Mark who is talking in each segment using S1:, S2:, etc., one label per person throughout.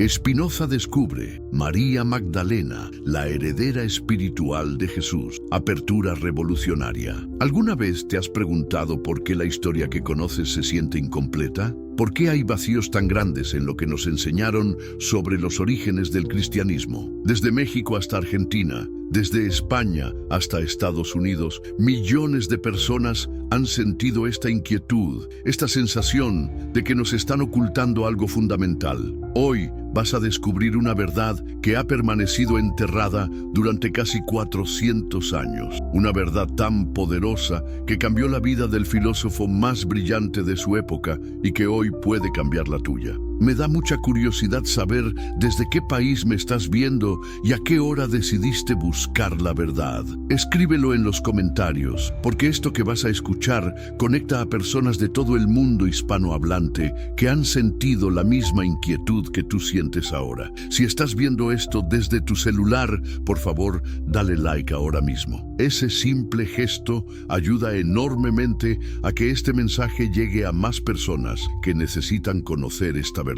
S1: Spinoza descubre María Magdalena, la heredera espiritual de Jesús. Apertura revolucionaria. ¿Alguna vez te has preguntado por qué la historia que conoces se siente incompleta? ¿Por qué hay vacíos tan grandes en lo que nos enseñaron sobre los orígenes del cristianismo? Desde México hasta Argentina, desde España hasta Estados Unidos, millones de personas han sentido esta inquietud, esta sensación de que nos están ocultando algo fundamental. Hoy vas a descubrir una verdad que ha permanecido enterrada durante casi 400 años. Una verdad tan poderosa que cambió la vida del filósofo más brillante de su época y que hoy puede cambiar la tuya. Me da mucha curiosidad saber desde qué país me estás viendo y a qué hora decidiste buscar la verdad. Escríbelo en los comentarios, porque esto que vas a escuchar conecta a personas de todo el mundo hispanohablante que han sentido la misma inquietud que tú sientes ahora. Si estás viendo esto desde tu celular, por favor, dale like ahora mismo. Ese simple gesto ayuda enormemente a que este mensaje llegue a más personas que necesitan conocer esta verdad.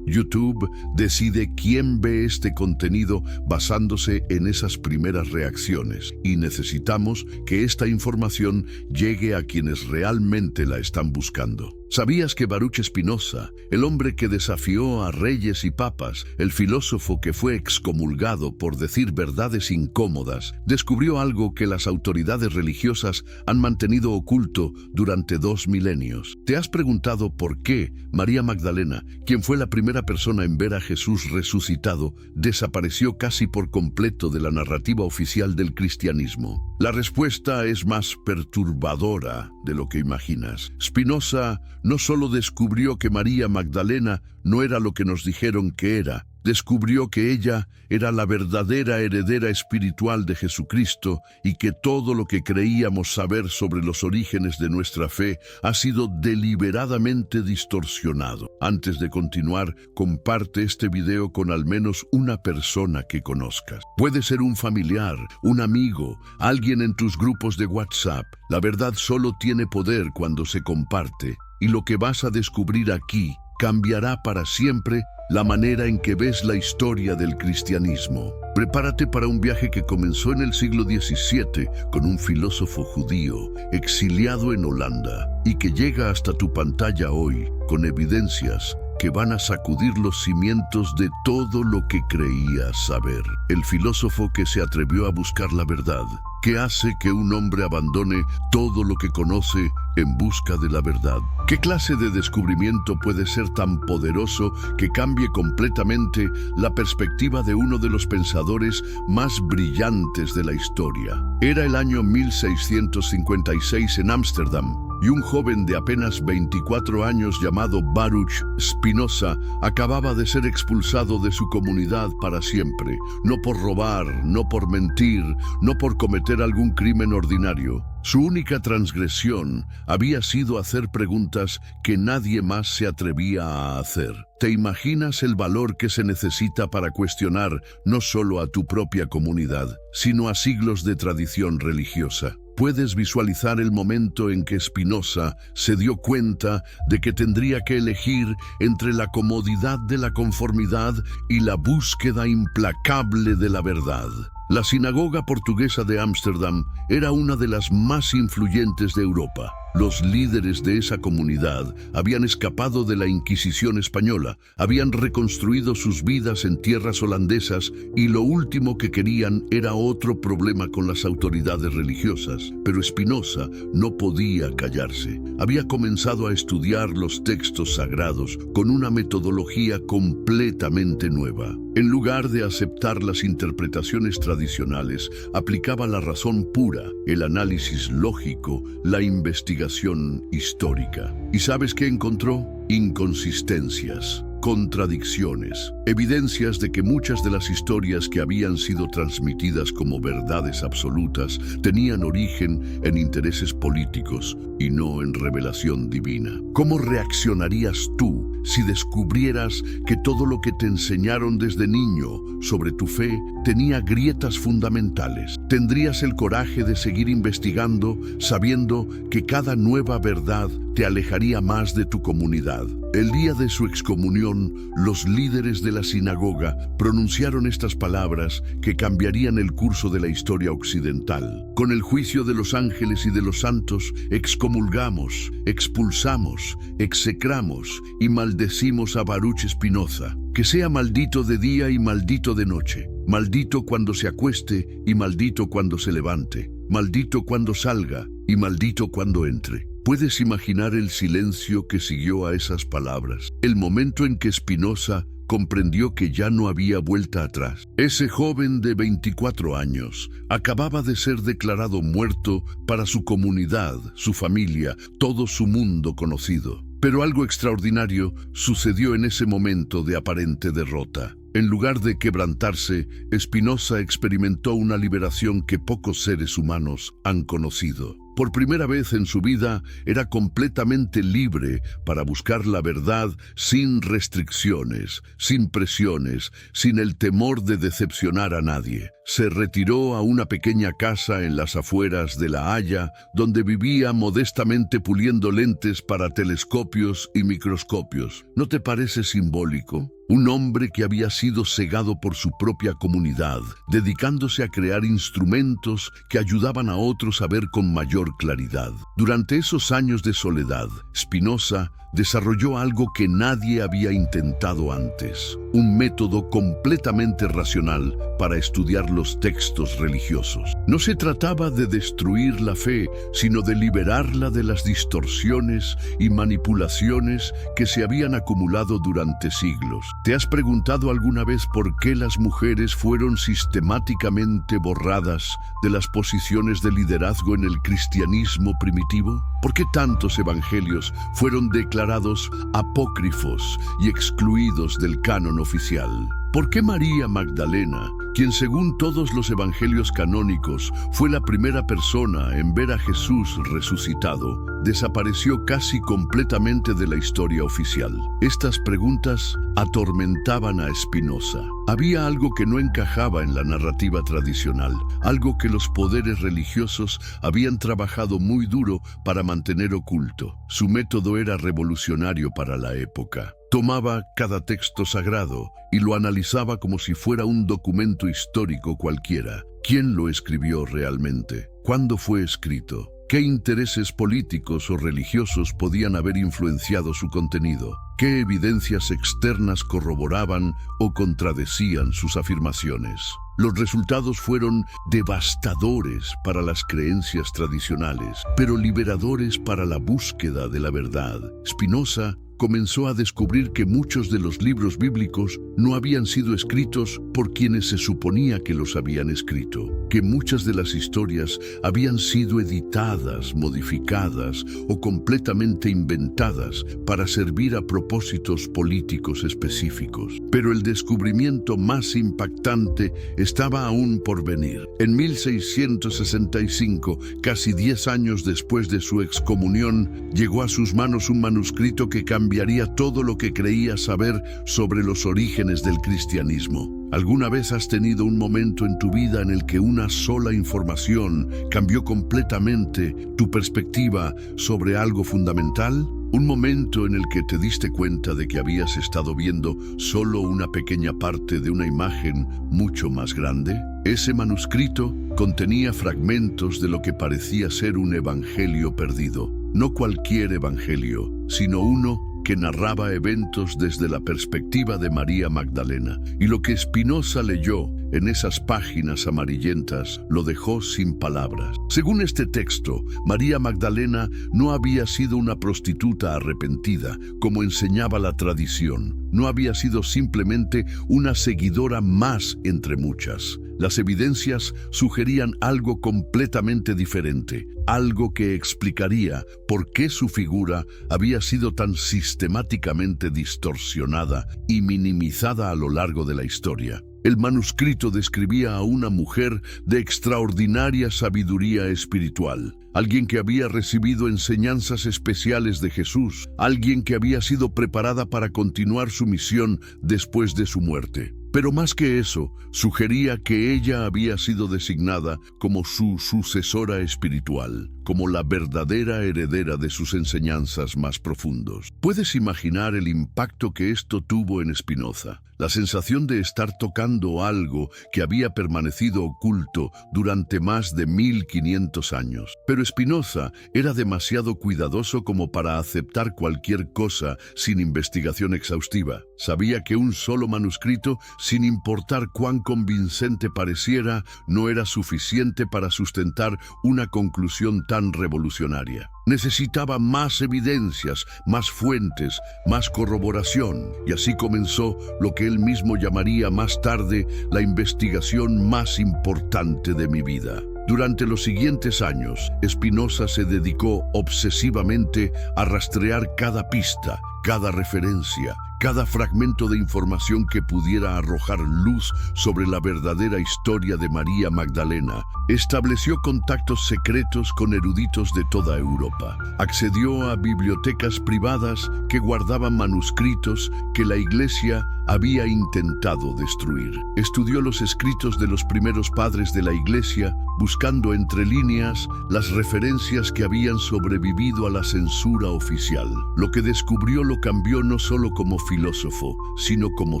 S1: YouTube decide quién ve este contenido basándose en esas primeras reacciones, y necesitamos que esta información llegue a quienes realmente la están buscando. ¿Sabías que Baruch Spinoza, el hombre que desafió a reyes y papas, el filósofo que fue excomulgado por decir verdades incómodas, descubrió algo que las autoridades religiosas han mantenido oculto durante 2 milenios? ¿Te has preguntado por qué María Magdalena, quien fue la primera persona en ver a Jesús resucitado, desapareció casi por completo de la narrativa oficial del cristianismo? La respuesta es más perturbadora de lo que imaginas. Spinoza no solo descubrió que María Magdalena no era lo que nos dijeron que era, descubrió que ella era la verdadera heredera espiritual de Jesucristo y que todo lo que creíamos saber sobre los orígenes de nuestra fe ha sido deliberadamente distorsionado. Antes de continuar, comparte este video con al menos una persona que conozcas. Puede ser un familiar, un amigo, alguien en tus grupos de WhatsApp. La verdad solo tiene poder cuando se comparte, y lo que vas a descubrir aquí cambiará para siempre la manera en que ves la historia del cristianismo. Prepárate para un viaje que comenzó en el siglo XVII con un filósofo judío exiliado en Holanda y que llega hasta tu pantalla hoy con evidencias que van a sacudir los cimientos de todo lo que creías saber. El filósofo que se atrevió a buscar la verdad, que hace que un hombre abandone todo lo que conoce en busca de la verdad. ¿Qué clase de descubrimiento puede ser tan poderoso que cambie completamente la perspectiva de uno de los pensadores más brillantes de la historia? Era el año 1656 en Ámsterdam, y un joven de apenas 24 años llamado Baruch Spinoza acababa de ser expulsado de su comunidad para siempre, no por robar, no por mentir, no por cometer algún crimen ordinario. Su única transgresión había sido hacer preguntas que nadie más se atrevía a hacer. ¿Te imaginas el valor que se necesita para cuestionar no solo a tu propia comunidad, sino a siglos de tradición religiosa? Puedes visualizar el momento en que Spinoza se dio cuenta de que tendría que elegir entre la comodidad de la conformidad y la búsqueda implacable de la verdad. La sinagoga portuguesa de Ámsterdam era una de las más influyentes de Europa. Los líderes de esa comunidad habían escapado de la Inquisición española, habían reconstruido sus vidas en tierras holandesas y lo último que querían era otro problema con las autoridades religiosas. Pero Spinoza no podía callarse. Había comenzado a estudiar los textos sagrados con una metodología completamente nueva. En lugar de aceptar las interpretaciones tradicionales, aplicaba la razón pura, el análisis lógico, la investigación histórica. ¿Y sabes qué encontró? Inconsistencias, contradicciones, evidencias de que muchas de las historias que habían sido transmitidas como verdades absolutas tenían origen en intereses políticos y no en revelación divina. ¿Cómo reaccionarías tú si descubrieras que todo lo que te enseñaron desde niño sobre tu fe tenía grietas fundamentales? ¿Tendrías el coraje de seguir investigando, sabiendo que cada nueva verdad te alejaría más de tu comunidad? El día de su excomunión, los líderes de la sinagoga pronunciaron estas palabras que cambiarían el curso de la historia occidental. Con el juicio de los ángeles y de los santos, excomulgamos, expulsamos, execramos y maldecimos a Baruch Spinoza. Que sea maldito de día y maldito de noche, maldito cuando se acueste y maldito cuando se levante, maldito cuando salga y maldito cuando entre. ¿Puedes imaginar el silencio que siguió a esas palabras? El momento en que Spinoza comprendió que ya no había vuelta atrás. Ese joven de 24 años acababa de ser declarado muerto para su comunidad, su familia, todo su mundo conocido. Pero algo extraordinario sucedió en ese momento de aparente derrota. En lugar de quebrantarse, Spinoza experimentó una liberación que pocos seres humanos han conocido. Por primera vez en su vida, era completamente libre para buscar la verdad sin restricciones, sin presiones, sin el temor de decepcionar a nadie. Se retiró a una pequeña casa en las afueras de La Haya, donde vivía modestamente puliendo lentes para telescopios y microscopios. ¿No te parece simbólico? Un hombre que había sido cegado por su propia comunidad, dedicándose a crear instrumentos que ayudaban a otros a ver con mayor claridad. Durante esos años de soledad, Spinoza desarrolló algo que nadie había intentado antes, un método completamente racional para estudiar los textos religiosos. No se trataba de destruir la fe, sino de liberarla de las distorsiones y manipulaciones que se habían acumulado durante siglos. ¿Te has preguntado alguna vez por qué las mujeres fueron sistemáticamente borradas de las posiciones de liderazgo en el cristianismo primitivo? ¿Por qué tantos evangelios fueron declarados apócrifos y excluidos del canon oficial? ¿Por qué María Magdalena, quien según todos los evangelios canónicos fue la primera persona en ver a Jesús resucitado, desapareció casi completamente de la historia oficial? Estas preguntas atormentaban a Spinoza. Había algo que no encajaba en la narrativa tradicional, algo que los poderes religiosos habían trabajado muy duro para mantener oculto. Su método era revolucionario para la época. Tomaba cada texto sagrado y lo analizaba como si fuera un documento histórico cualquiera. ¿Quién lo escribió realmente? ¿Cuándo fue escrito? ¿Qué intereses políticos o religiosos podían haber influenciado su contenido? ¿Qué evidencias externas corroboraban o contradecían sus afirmaciones? Los resultados fueron devastadores para las creencias tradicionales, pero liberadores para la búsqueda de la verdad. Spinoza comenzó a descubrir que muchos de los libros bíblicos no habían sido escritos por quienes se suponía que los habían escrito, que muchas de las historias habían sido editadas, modificadas o completamente inventadas para servir a propósitos políticos específicos. Pero el descubrimiento más impactante estaba aún por venir. En 1665, casi 10 años después de su excomunión, llegó a sus manos un manuscrito que cambiaría todo lo que creía saber sobre los orígenes del cristianismo. ¿Alguna vez has tenido un momento en tu vida en el que una sola información cambió completamente tu perspectiva sobre algo fundamental? Un momento en el que te diste cuenta de que habías estado viendo solo una pequeña parte de una imagen mucho más grande. Ese manuscrito contenía fragmentos de lo que parecía ser un evangelio perdido. No cualquier evangelio, sino uno que narraba eventos desde la perspectiva de María Magdalena. Y lo que Spinoza leyó en esas páginas amarillentas lo dejó sin palabras. Según este texto, María Magdalena no había sido una prostituta arrepentida, como enseñaba la tradición. No había sido simplemente una seguidora más entre muchas. Las evidencias sugerían algo completamente diferente, algo que explicaría por qué su figura había sido tan sistemáticamente distorsionada y minimizada a lo largo de la historia. El manuscrito describía a una mujer de extraordinaria sabiduría espiritual, alguien que había recibido enseñanzas especiales de Jesús, alguien que había sido preparada para continuar su misión después de su muerte. Pero más que eso, sugería que ella había sido designada como su sucesora espiritual, como la verdadera heredera de sus enseñanzas más profundos. ¿Puedes imaginar el impacto que esto tuvo en Spinoza? La sensación de estar tocando algo que había permanecido oculto durante más de 1500 años. Pero Spinoza era demasiado cuidadoso como para aceptar cualquier cosa sin investigación exhaustiva. Sabía que un solo manuscrito, sin importar cuán convincente pareciera, no era suficiente para sustentar una conclusión tan revolucionaria. Necesitaba más evidencias, más fuentes, más corroboración, y así comenzó lo que él mismo llamaría más tarde la investigación más importante de mi vida. Durante los siguientes años, Spinoza se dedicó obsesivamente a rastrear cada pista, cada referencia, cada fragmento de información que pudiera arrojar luz sobre la verdadera historia de María Magdalena. Estableció contactos secretos con eruditos de toda Europa. Accedió a bibliotecas privadas que guardaban manuscritos que la Iglesia había intentado destruir. Estudió los escritos de los primeros padres de la Iglesia, buscando entre líneas las referencias que habían sobrevivido a la censura oficial. Lo que descubrió lo cambió no solo como filósofo, sino como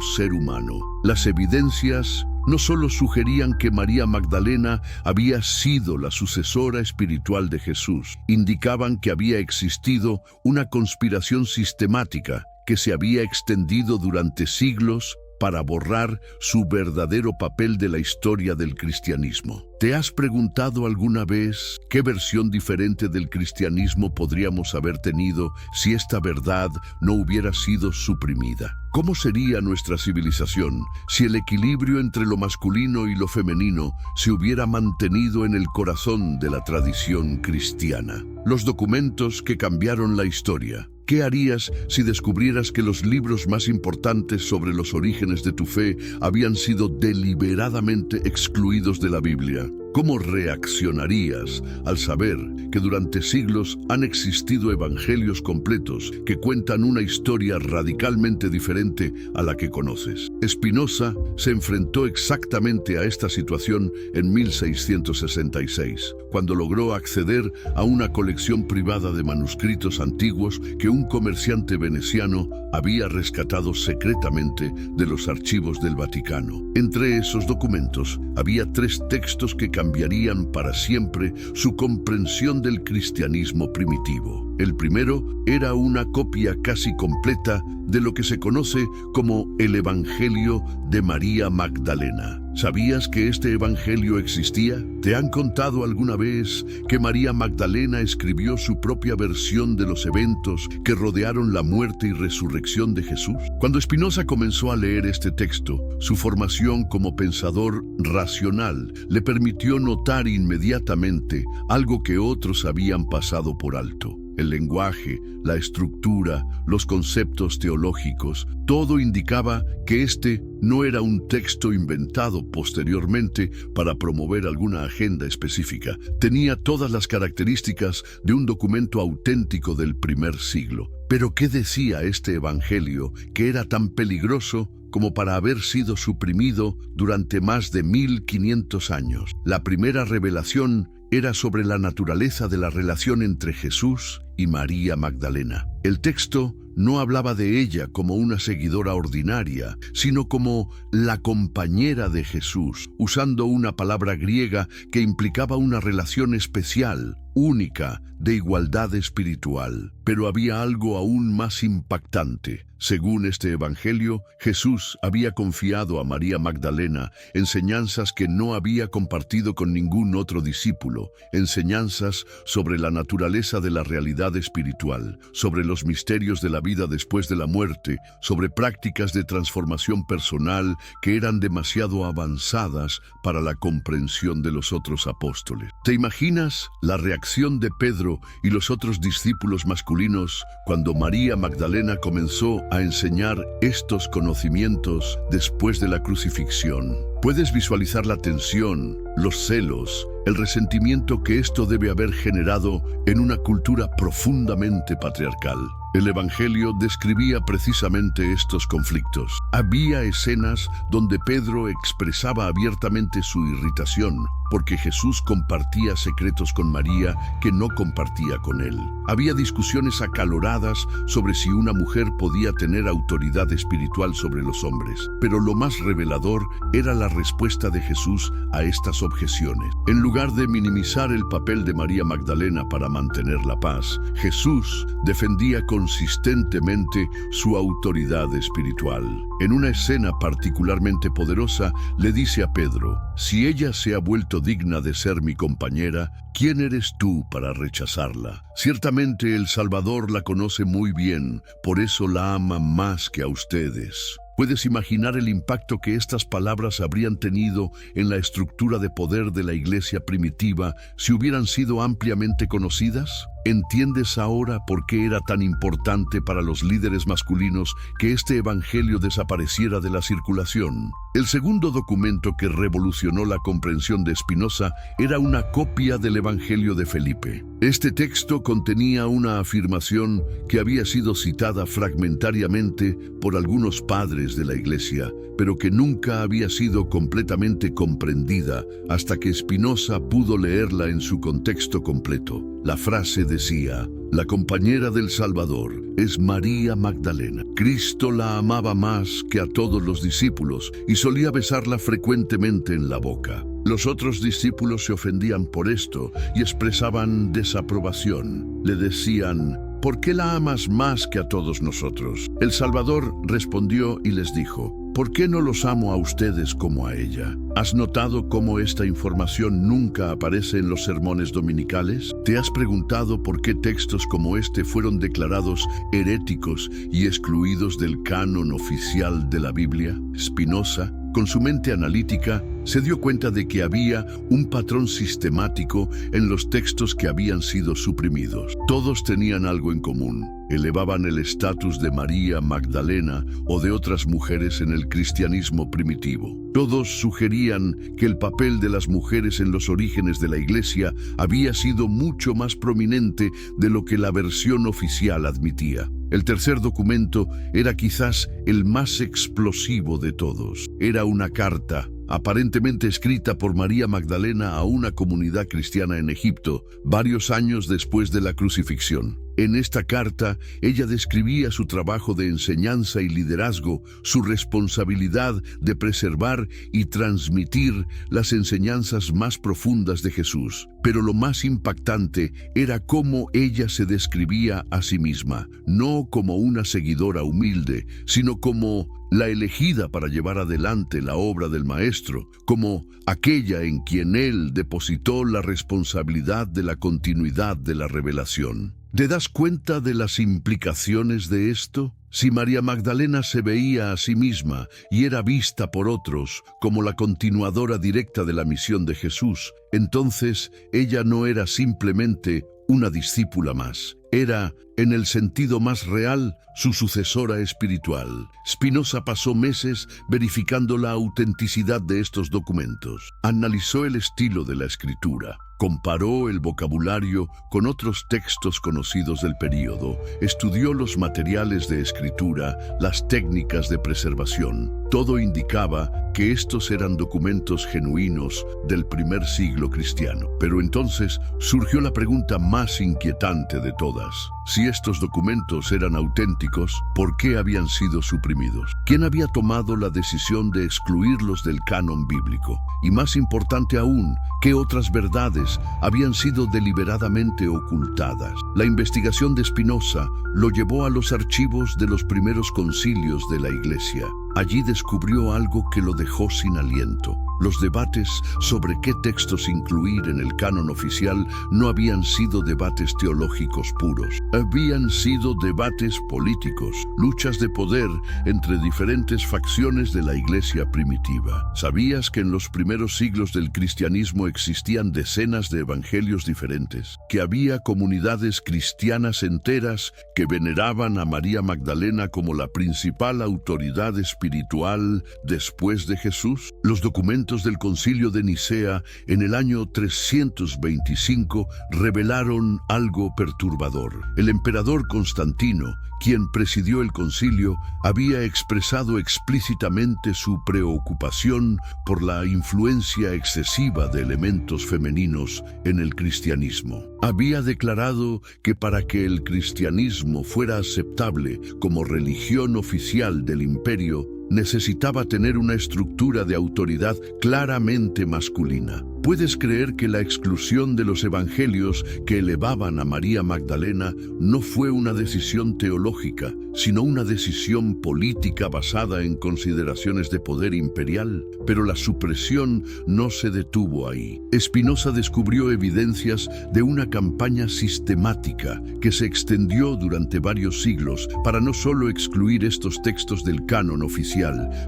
S1: ser humano. Las evidencias no solo sugerían que María Magdalena había sido la sucesora espiritual de Jesús, indicaban que había existido una conspiración sistemática que se había extendido durante siglos para borrar su verdadero papel de la historia del cristianismo. ¿Te has preguntado alguna vez qué versión diferente del cristianismo podríamos haber tenido si esta verdad no hubiera sido suprimida? ¿Cómo sería nuestra civilización si el equilibrio entre lo masculino y lo femenino se hubiera mantenido en el corazón de la tradición cristiana? Los documentos que cambiaron la historia. ¿Qué harías si descubrieras que los libros más importantes sobre los orígenes de tu fe habían sido deliberadamente excluidos de la Biblia? ¿Cómo reaccionarías al saber que durante siglos han existido evangelios completos que cuentan una historia radicalmente diferente a la que conoces? Spinoza se enfrentó exactamente a esta situación en 1666, cuando logró acceder a una colección privada de manuscritos antiguos que un comerciante veneciano había rescatado secretamente de los archivos del Vaticano. Entre esos documentos había 3 textos que cambiarían para siempre su comprensión del cristianismo primitivo. El primero era una copia casi completa de lo que se conoce como el Evangelio de María Magdalena. ¿Sabías que este evangelio existía? ¿Te han contado alguna vez que María Magdalena escribió su propia versión de los eventos que rodearon la muerte y resurrección de Jesús? Cuando Spinoza comenzó a leer este texto, su formación como pensador racional le permitió notar inmediatamente algo que otros habían pasado por alto. El lenguaje, la estructura, los conceptos teológicos, todo indicaba que este no era un texto inventado posteriormente para promover alguna agenda específica. Tenía todas las características de un documento auténtico del primer siglo. Pero ¿qué decía este evangelio que era tan peligroso como para haber sido suprimido durante más de 1500 años? La primera revelación era sobre la naturaleza de la relación entre Jesús y María Magdalena. El texto no hablaba de ella como una seguidora ordinaria, sino como la compañera de Jesús, usando una palabra griega que implicaba una relación especial, única, de igualdad espiritual. Pero había algo aún más impactante. Según este evangelio, Jesús había confiado a María Magdalena enseñanzas que no había compartido con ningún otro discípulo, enseñanzas sobre la naturaleza de la realidad espiritual, sobre los misterios de la vida después de la muerte, sobre prácticas de transformación personal que eran demasiado avanzadas para la comprensión de los otros apóstoles. ¿Te imaginas la reacción de Pedro y los otros discípulos masculinos cuando María Magdalena comenzó a enseñar estos conocimientos después de la crucifixión? Puedes visualizar la tensión, los celos, el resentimiento que esto debe haber generado en una cultura profundamente patriarcal. El Evangelio describía precisamente estos conflictos. Había escenas donde Pedro expresaba abiertamente su irritación porque Jesús compartía secretos con María que no compartía con él. Había discusiones acaloradas sobre si una mujer podía tener autoridad espiritual sobre los hombres, pero lo más revelador era la respuesta de Jesús a estas objeciones. En lugar de minimizar el papel de María Magdalena para mantener la paz, Jesús defendía consistentemente su autoridad espiritual. En una escena particularmente poderosa, le dice a Pedro: si ella se ha vuelto digna de ser mi compañera, ¿quién eres tú para rechazarla? Ciertamente el Salvador la conoce muy bien, por eso la ama más que a ustedes. ¿Puedes imaginar el impacto que estas palabras habrían tenido en la estructura de poder de la iglesia primitiva si hubieran sido ampliamente conocidas? ¿Entiendes ahora por qué era tan importante para los líderes masculinos que este evangelio desapareciera de la circulación? El segundo documento que revolucionó la comprensión de Spinoza era una copia del Evangelio de Felipe. Este texto contenía una afirmación que había sido citada fragmentariamente por algunos padres de la Iglesia, pero que nunca había sido completamente comprendida hasta que Spinoza pudo leerla en su contexto completo. La frase decía: la compañera del Salvador es María Magdalena. Cristo la amaba más que a todos los discípulos y solía besarla frecuentemente en la boca. Los otros discípulos se ofendían por esto y expresaban desaprobación. Le decían: ¿por qué la amas más que a todos nosotros? El Salvador respondió y les dijo: ¿por qué no los amo a ustedes como a ella? ¿Has notado cómo esta información nunca aparece en los sermones dominicales? ¿Te has preguntado por qué textos como este fueron declarados heréticos y excluidos del canon oficial de la Biblia? Spinoza, con su mente analítica, se dio cuenta de que había un patrón sistemático en los textos que habían sido suprimidos. Todos tenían algo en común: elevaban el estatus de María Magdalena o de otras mujeres en el cristianismo primitivo. Todos sugerían que el papel de las mujeres en los orígenes de la Iglesia había sido mucho más prominente de lo que la versión oficial admitía. El tercer documento era quizás el más explosivo de todos. Era una carta, aparentemente escrita por María Magdalena a una comunidad cristiana en Egipto, varios años después de la crucifixión. En esta carta, ella describía su trabajo de enseñanza y liderazgo, su responsabilidad de preservar y transmitir las enseñanzas más profundas de Jesús. Pero lo más impactante era cómo ella se describía a sí misma, no como una seguidora humilde, sino como la elegida para llevar adelante la obra del Maestro, como aquella en quien él depositó la responsabilidad de la continuidad de la revelación. ¿Te das cuenta de las implicaciones de esto? Si María Magdalena se veía a sí misma y era vista por otros como la continuadora directa de la misión de Jesús, entonces ella no era simplemente una discípula más. Era, en el sentido más real, su sucesora espiritual. Spinoza pasó meses verificando la autenticidad de estos documentos. Analizó el estilo de la escritura, comparó el vocabulario con otros textos conocidos del período, estudió los materiales de escritura, las técnicas de preservación. Todo indicaba que estos eran documentos genuinos del primer siglo cristiano. Pero entonces surgió la pregunta más inquietante de todas. Si estos documentos eran auténticos, ¿por qué habían sido suprimidos? ¿Quién había tomado la decisión de excluirlos del canon bíblico? Y más importante aún, ¿qué otras verdades habían sido deliberadamente ocultadas? La investigación de Spinoza lo llevó a los archivos de los primeros concilios de la Iglesia. Allí descubrió algo que lo dejó sin aliento. Los debates sobre qué textos incluir en el canon oficial no habían sido debates teológicos puros. Habían sido debates políticos, luchas de poder entre diferentes facciones de la Iglesia primitiva. ¿Sabías que en los primeros siglos del cristianismo existían decenas de evangelios diferentes? Que había comunidades cristianas enteras que veneraban a María Magdalena como la principal autoridad espiritual espiritual después de Jesús? Los documentos del Concilio de Nicea en el año 325 revelaron algo perturbador. El emperador Constantino, quien presidió el concilio, había expresado explícitamente su preocupación por la influencia excesiva de elementos femeninos en el cristianismo. Había declarado que para que el cristianismo fuera aceptable como religión oficial del imperio, necesitaba tener una estructura de autoridad claramente masculina. ¿Puedes creer que la exclusión de los evangelios que elevaban a María Magdalena no fue una decisión teológica, sino una decisión política basada en consideraciones de poder imperial? Pero la supresión no se detuvo ahí. Spinoza descubrió evidencias de una campaña sistemática que se extendió durante varios siglos para no solo excluir estos textos del canon oficial,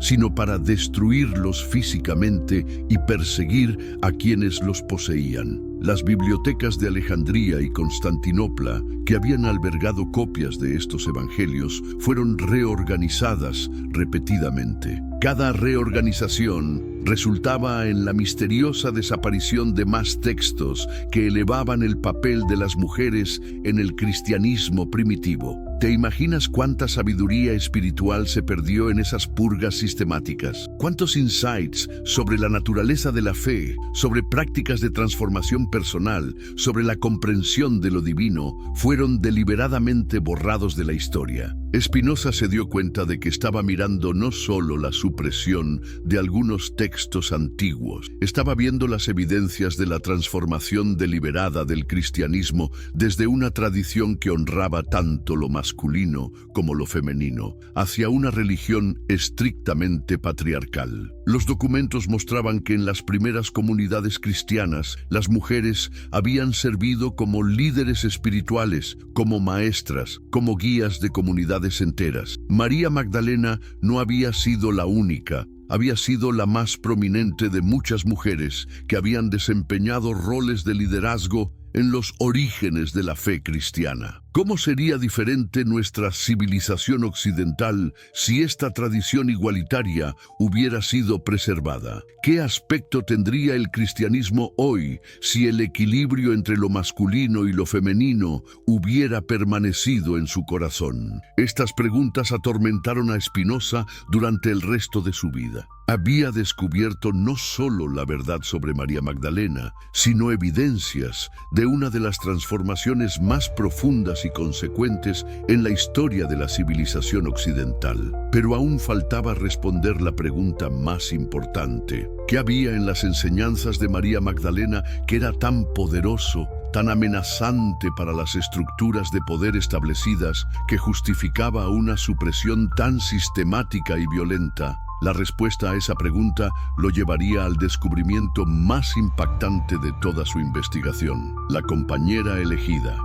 S1: sino para destruirlos físicamente y perseguir a quienes los poseían. Las bibliotecas de Alejandría y Constantinopla, que habían albergado copias de estos evangelios, fueron reorganizadas repetidamente. Cada reorganización resultaba en la misteriosa desaparición de más textos que elevaban el papel de las mujeres en el cristianismo primitivo. ¿Te imaginas cuánta sabiduría espiritual se perdió en esas purgas sistemáticas? ¿Cuántos insights sobre la naturaleza de la fe, sobre prácticas de transformación personal, sobre la comprensión de lo divino, fueron deliberadamente borrados de la historia? Spinoza se dio cuenta de que estaba mirando no solo la supresión de algunos textos antiguos, estaba viendo las evidencias de la transformación deliberada del cristianismo desde una tradición que honraba tanto lo masculino como lo femenino, hacia una religión estrictamente patriarcal. Los documentos mostraban que en las primeras comunidades cristianas, las mujeres habían servido como líderes espirituales, como maestras, como guías de comunidades enteras. María Magdalena no había sido la única. Había sido la más prominente de muchas mujeres que habían desempeñado roles de liderazgo en los orígenes de la fe cristiana. ¿Cómo sería diferente nuestra civilización occidental si esta tradición igualitaria hubiera sido preservada? ¿Qué aspecto tendría el cristianismo hoy si el equilibrio entre lo masculino y lo femenino hubiera permanecido en su corazón? Estas preguntas atormentaron a Spinoza durante el resto de su vida. Había descubierto no solo la verdad sobre María Magdalena, sino evidencias de una de las transformaciones más profundas y consecuentes en la historia de la civilización occidental. Pero aún faltaba responder la pregunta más importante. ¿Qué había en las enseñanzas de María Magdalena que era tan poderoso, tan amenazante para las estructuras de poder establecidas, que justificaba una supresión tan sistemática y violenta? La respuesta a esa pregunta lo llevaría al descubrimiento más impactante de toda su investigación: la compañera elegida.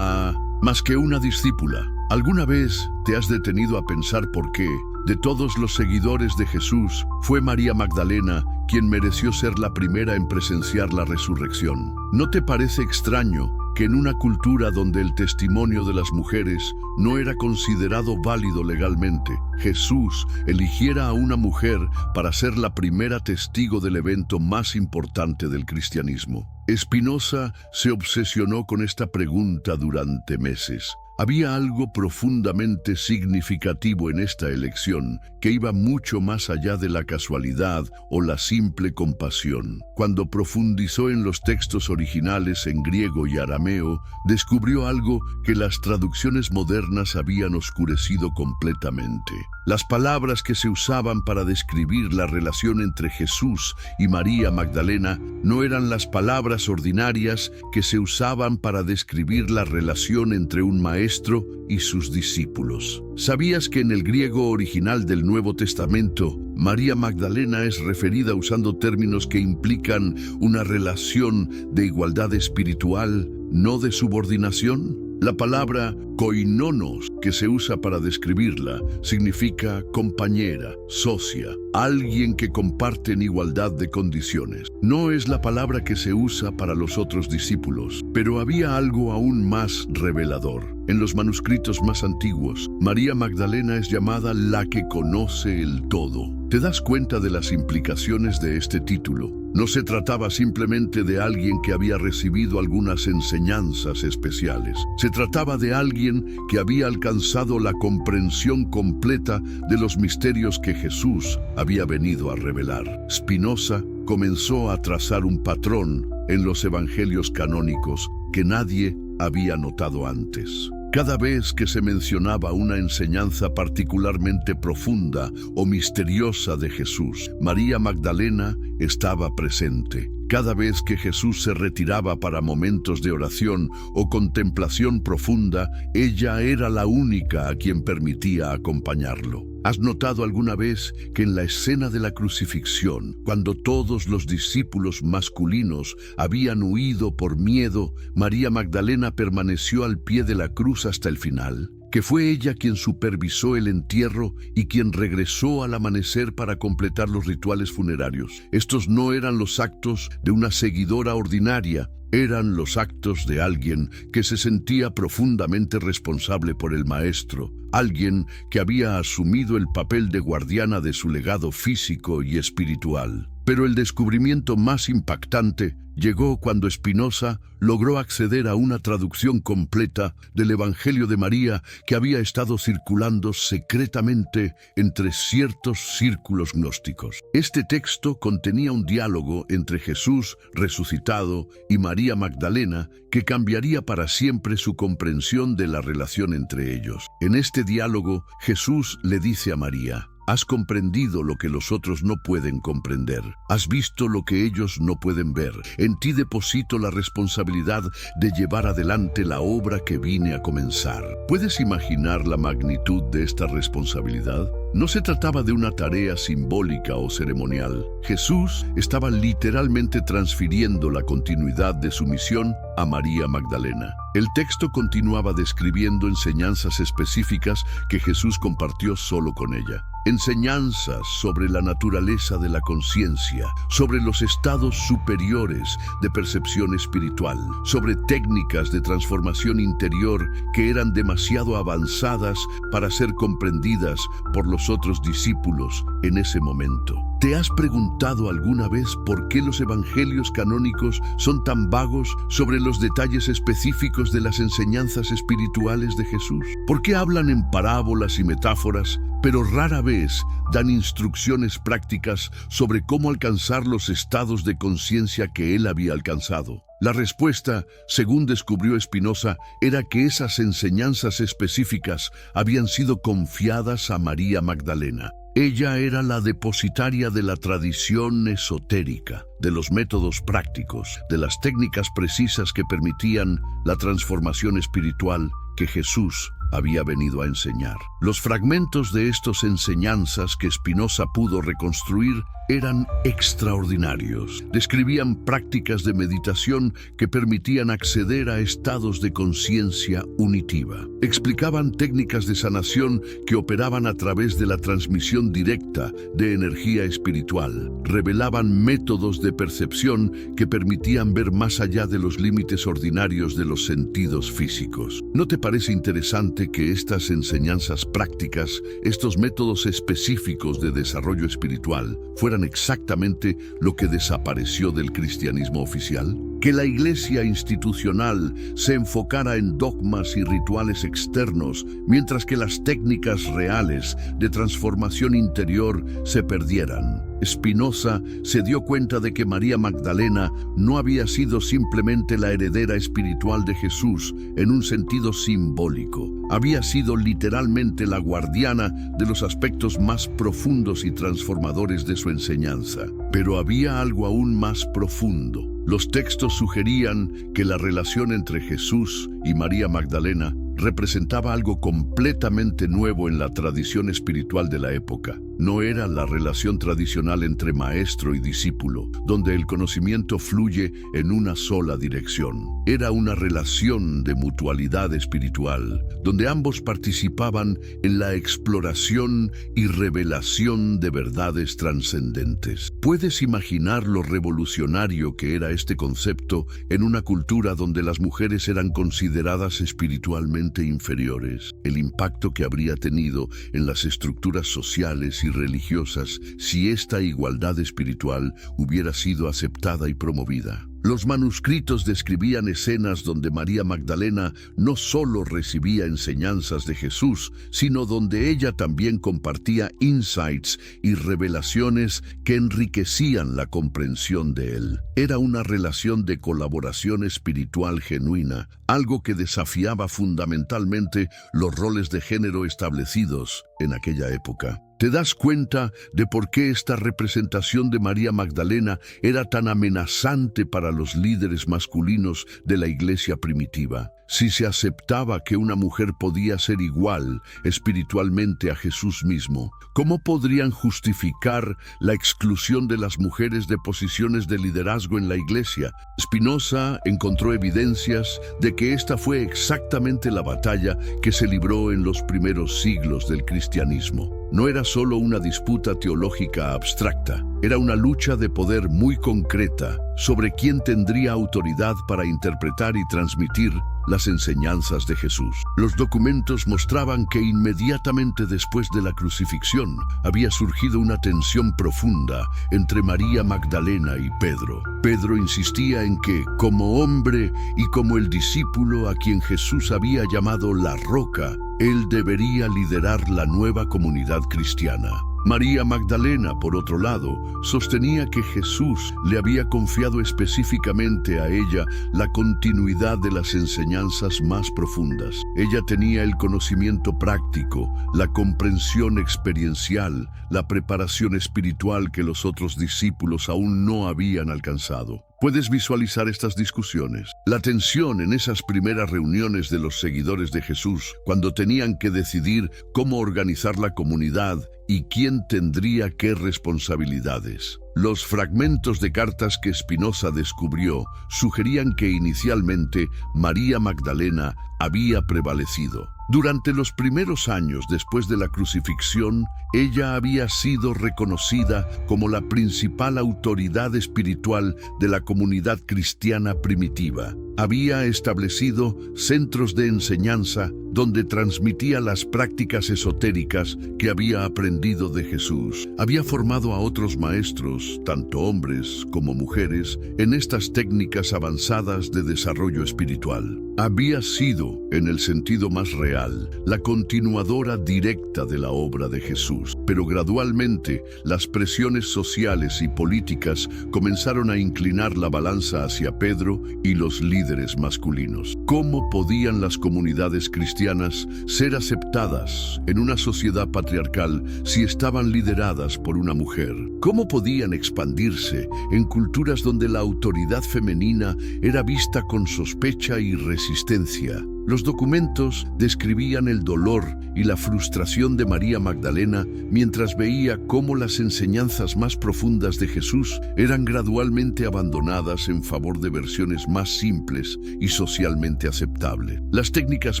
S1: Más que una discípula. ¿Alguna vez te has detenido a pensar por qué, de todos los seguidores de Jesús, fue María Magdalena quien mereció ser la primera en presenciar la resurrección? ¿No te parece extraño que en una cultura donde el testimonio de las mujeres no era considerado válido legalmente, Jesús eligiera a una mujer para ser la primera testigo del evento más importante del cristianismo? Spinoza se obsesionó con esta pregunta durante meses. Había algo profundamente significativo en esta elección que iba mucho más allá de la casualidad o la simple compasión. Cuando profundizó en los textos originales en griego y arameo, descubrió algo que las traducciones modernas habían oscurecido completamente. Las palabras que se usaban para describir la relación entre Jesús y María Magdalena no eran las palabras ordinarias que se usaban para describir la relación entre un maestro y sus discípulos. ¿Sabías que en el griego original del Nuevo Testamento, María Magdalena es referida usando términos que implican una relación de igualdad espiritual, no de subordinación? La palabra koinonos, que se usa para describirla, significa compañera, socia, alguien que comparte en igualdad de condiciones. No es la palabra que se usa para los otros discípulos, pero había algo aún más revelador. En los manuscritos más antiguos, María Magdalena es llamada la que conoce el todo. ¿Te das cuenta de las implicaciones de este título? No se trataba simplemente de alguien que había recibido algunas enseñanzas especiales. Se trataba de alguien que había alcanzado la comprensión completa de los misterios que Jesús había venido a revelar. Spinoza comenzó a trazar un patrón en los evangelios canónicos que nadie había notado antes. Cada vez que se mencionaba una enseñanza particularmente profunda o misteriosa de Jesús, María Magdalena estaba presente. Cada vez que Jesús se retiraba para momentos de oración o contemplación profunda, ella era la única a quien permitía acompañarlo. ¿Has notado alguna vez que en la escena de la crucifixión, cuando todos los discípulos masculinos habían huido por miedo, María Magdalena permaneció al pie de la cruz hasta el final? Que fue ella quien supervisó el entierro y quien regresó al amanecer para completar los rituales funerarios. Estos no eran los actos de una seguidora ordinaria, eran los actos de alguien que se sentía profundamente responsable por el Maestro, alguien que había asumido el papel de guardiana de su legado físico y espiritual. Pero el descubrimiento más impactante llegó cuando Spinoza logró acceder a una traducción completa del Evangelio de María que había estado circulando secretamente entre ciertos círculos gnósticos. Este texto contenía un diálogo entre Jesús resucitado y María Magdalena que cambiaría para siempre su comprensión de la relación entre ellos. En este diálogo, Jesús le dice a María: has comprendido lo que los otros no pueden comprender. Has visto lo que ellos no pueden ver. En ti deposito la responsabilidad de llevar adelante la obra que vine a comenzar. ¿Puedes imaginar la magnitud de esta responsabilidad? No se trataba de una tarea simbólica o ceremonial. Jesús estaba literalmente transfiriendo la continuidad de su misión a María Magdalena. El texto continuaba describiendo enseñanzas específicas que Jesús compartió solo con ella. Enseñanzas sobre la naturaleza de la conciencia, sobre los estados superiores de percepción espiritual, sobre técnicas de transformación interior que eran demasiado avanzadas para ser comprendidas por los otros discípulos en ese momento. ¿Te has preguntado alguna vez por qué los evangelios canónicos son tan vagos sobre los detalles específicos de las enseñanzas espirituales de Jesús? ¿Por qué hablan en parábolas y metáforas, pero rara vez dan instrucciones prácticas sobre cómo alcanzar los estados de conciencia que él había alcanzado? La respuesta, según descubrió Spinoza, era que esas enseñanzas específicas habían sido confiadas a María Magdalena. Ella era la depositaria de la tradición esotérica, de los métodos prácticos, de las técnicas precisas que permitían la transformación espiritual que Jesús había venido a enseñar. Los fragmentos de estas enseñanzas que Spinoza pudo reconstruir eran extraordinarios. Describían prácticas de meditación que permitían acceder a estados de conciencia unitiva. Explicaban técnicas de sanación que operaban a través de la transmisión directa de energía espiritual. Revelaban métodos de percepción que permitían ver más allá de los límites ordinarios de los sentidos físicos. ¿No te parece interesante que estas enseñanzas prácticas, estos métodos específicos de desarrollo espiritual, fueran exactamente lo que desapareció del cristianismo oficial? Que la iglesia institucional se enfocara en dogmas y rituales externos, mientras que las técnicas reales de transformación interior se perdieran. Spinoza se dio cuenta de que María Magdalena no había sido simplemente la heredera espiritual de Jesús en un sentido simbólico. Había sido literalmente la guardiana de los aspectos más profundos y transformadores de su enseñanza. Pero había algo aún más profundo. Los textos sugerían que la relación entre Jesús y María Magdalena representaba algo completamente nuevo en la tradición espiritual de la época. no era la relación tradicional entre maestro y discípulo, donde el conocimiento fluye en una sola dirección. Era una relación de mutualidad espiritual, donde ambos participaban en la exploración y revelación de verdades trascendentes. ¿Puedes imaginar lo revolucionario que era este concepto en una cultura donde las mujeres eran consideradas espiritualmente inferiores? El impacto que habría tenido en las estructuras sociales y religiosas si esta igualdad espiritual hubiera sido aceptada y promovida. Los manuscritos describían escenas donde María Magdalena no solo recibía enseñanzas de Jesús, sino donde ella también compartía insights y revelaciones que enriquecían la comprensión de él. Era una relación de colaboración espiritual genuina, algo que desafiaba fundamentalmente los roles de género establecidos en aquella época. ¿Te das cuenta de por qué esta representación de María Magdalena era tan amenazante para los líderes masculinos de la iglesia primitiva? Si se aceptaba que una mujer podía ser igual espiritualmente a Jesús mismo, ¿cómo podrían justificar la exclusión de las mujeres de posiciones de liderazgo en la iglesia? Spinoza encontró evidencias de que esta fue exactamente la batalla que se libró en los primeros siglos del cristianismo. No era solo una disputa teológica abstracta, era una lucha de poder muy concreta sobre quién tendría autoridad para interpretar y transmitir las enseñanzas de Jesús. Los documentos mostraban que inmediatamente después de la crucifixión había surgido una tensión profunda entre María Magdalena y Pedro. Pedro insistía en que, como hombre y como el discípulo a quien Jesús había llamado la roca, él debería liderar la nueva comunidad cristiana. María Magdalena, por otro lado, sostenía que Jesús le había confiado específicamente a ella la continuidad de las enseñanzas más profundas. Ella tenía el conocimiento práctico, la comprensión experiencial, la preparación espiritual que los otros discípulos aún no habían alcanzado. Puedes visualizar estas discusiones, la tensión en esas primeras reuniones de los seguidores de Jesús, cuando tenían que decidir cómo organizar la comunidad y quién tendría qué responsabilidades. Los fragmentos de cartas que Spinoza descubrió sugerían que inicialmente María Magdalena había prevalecido. Durante los primeros años después de la crucifixión, ella había sido reconocida como la principal autoridad espiritual de la comunidad cristiana primitiva. Había establecido centros de enseñanza donde transmitía las prácticas esotéricas que había aprendido de Jesús. Había formado a otros maestros, tanto hombres como mujeres, en estas técnicas avanzadas de desarrollo espiritual. Había sido, en el sentido más real, la continuadora directa de la obra de Jesús. Pero gradualmente, las presiones sociales y políticas comenzaron a inclinar la balanza hacia Pedro y los líderes masculinos. ¿Cómo podían las comunidades cristianas ser aceptadas en una sociedad patriarcal si estaban lideradas por una mujer? ¿Cómo podían expandirse en culturas donde la autoridad femenina era vista con sospecha y resistencia? Los documentos describían el dolor y la frustración de María Magdalena mientras veía cómo las enseñanzas más profundas de Jesús eran gradualmente abandonadas en favor de versiones más simples y socialmente aceptables. Las técnicas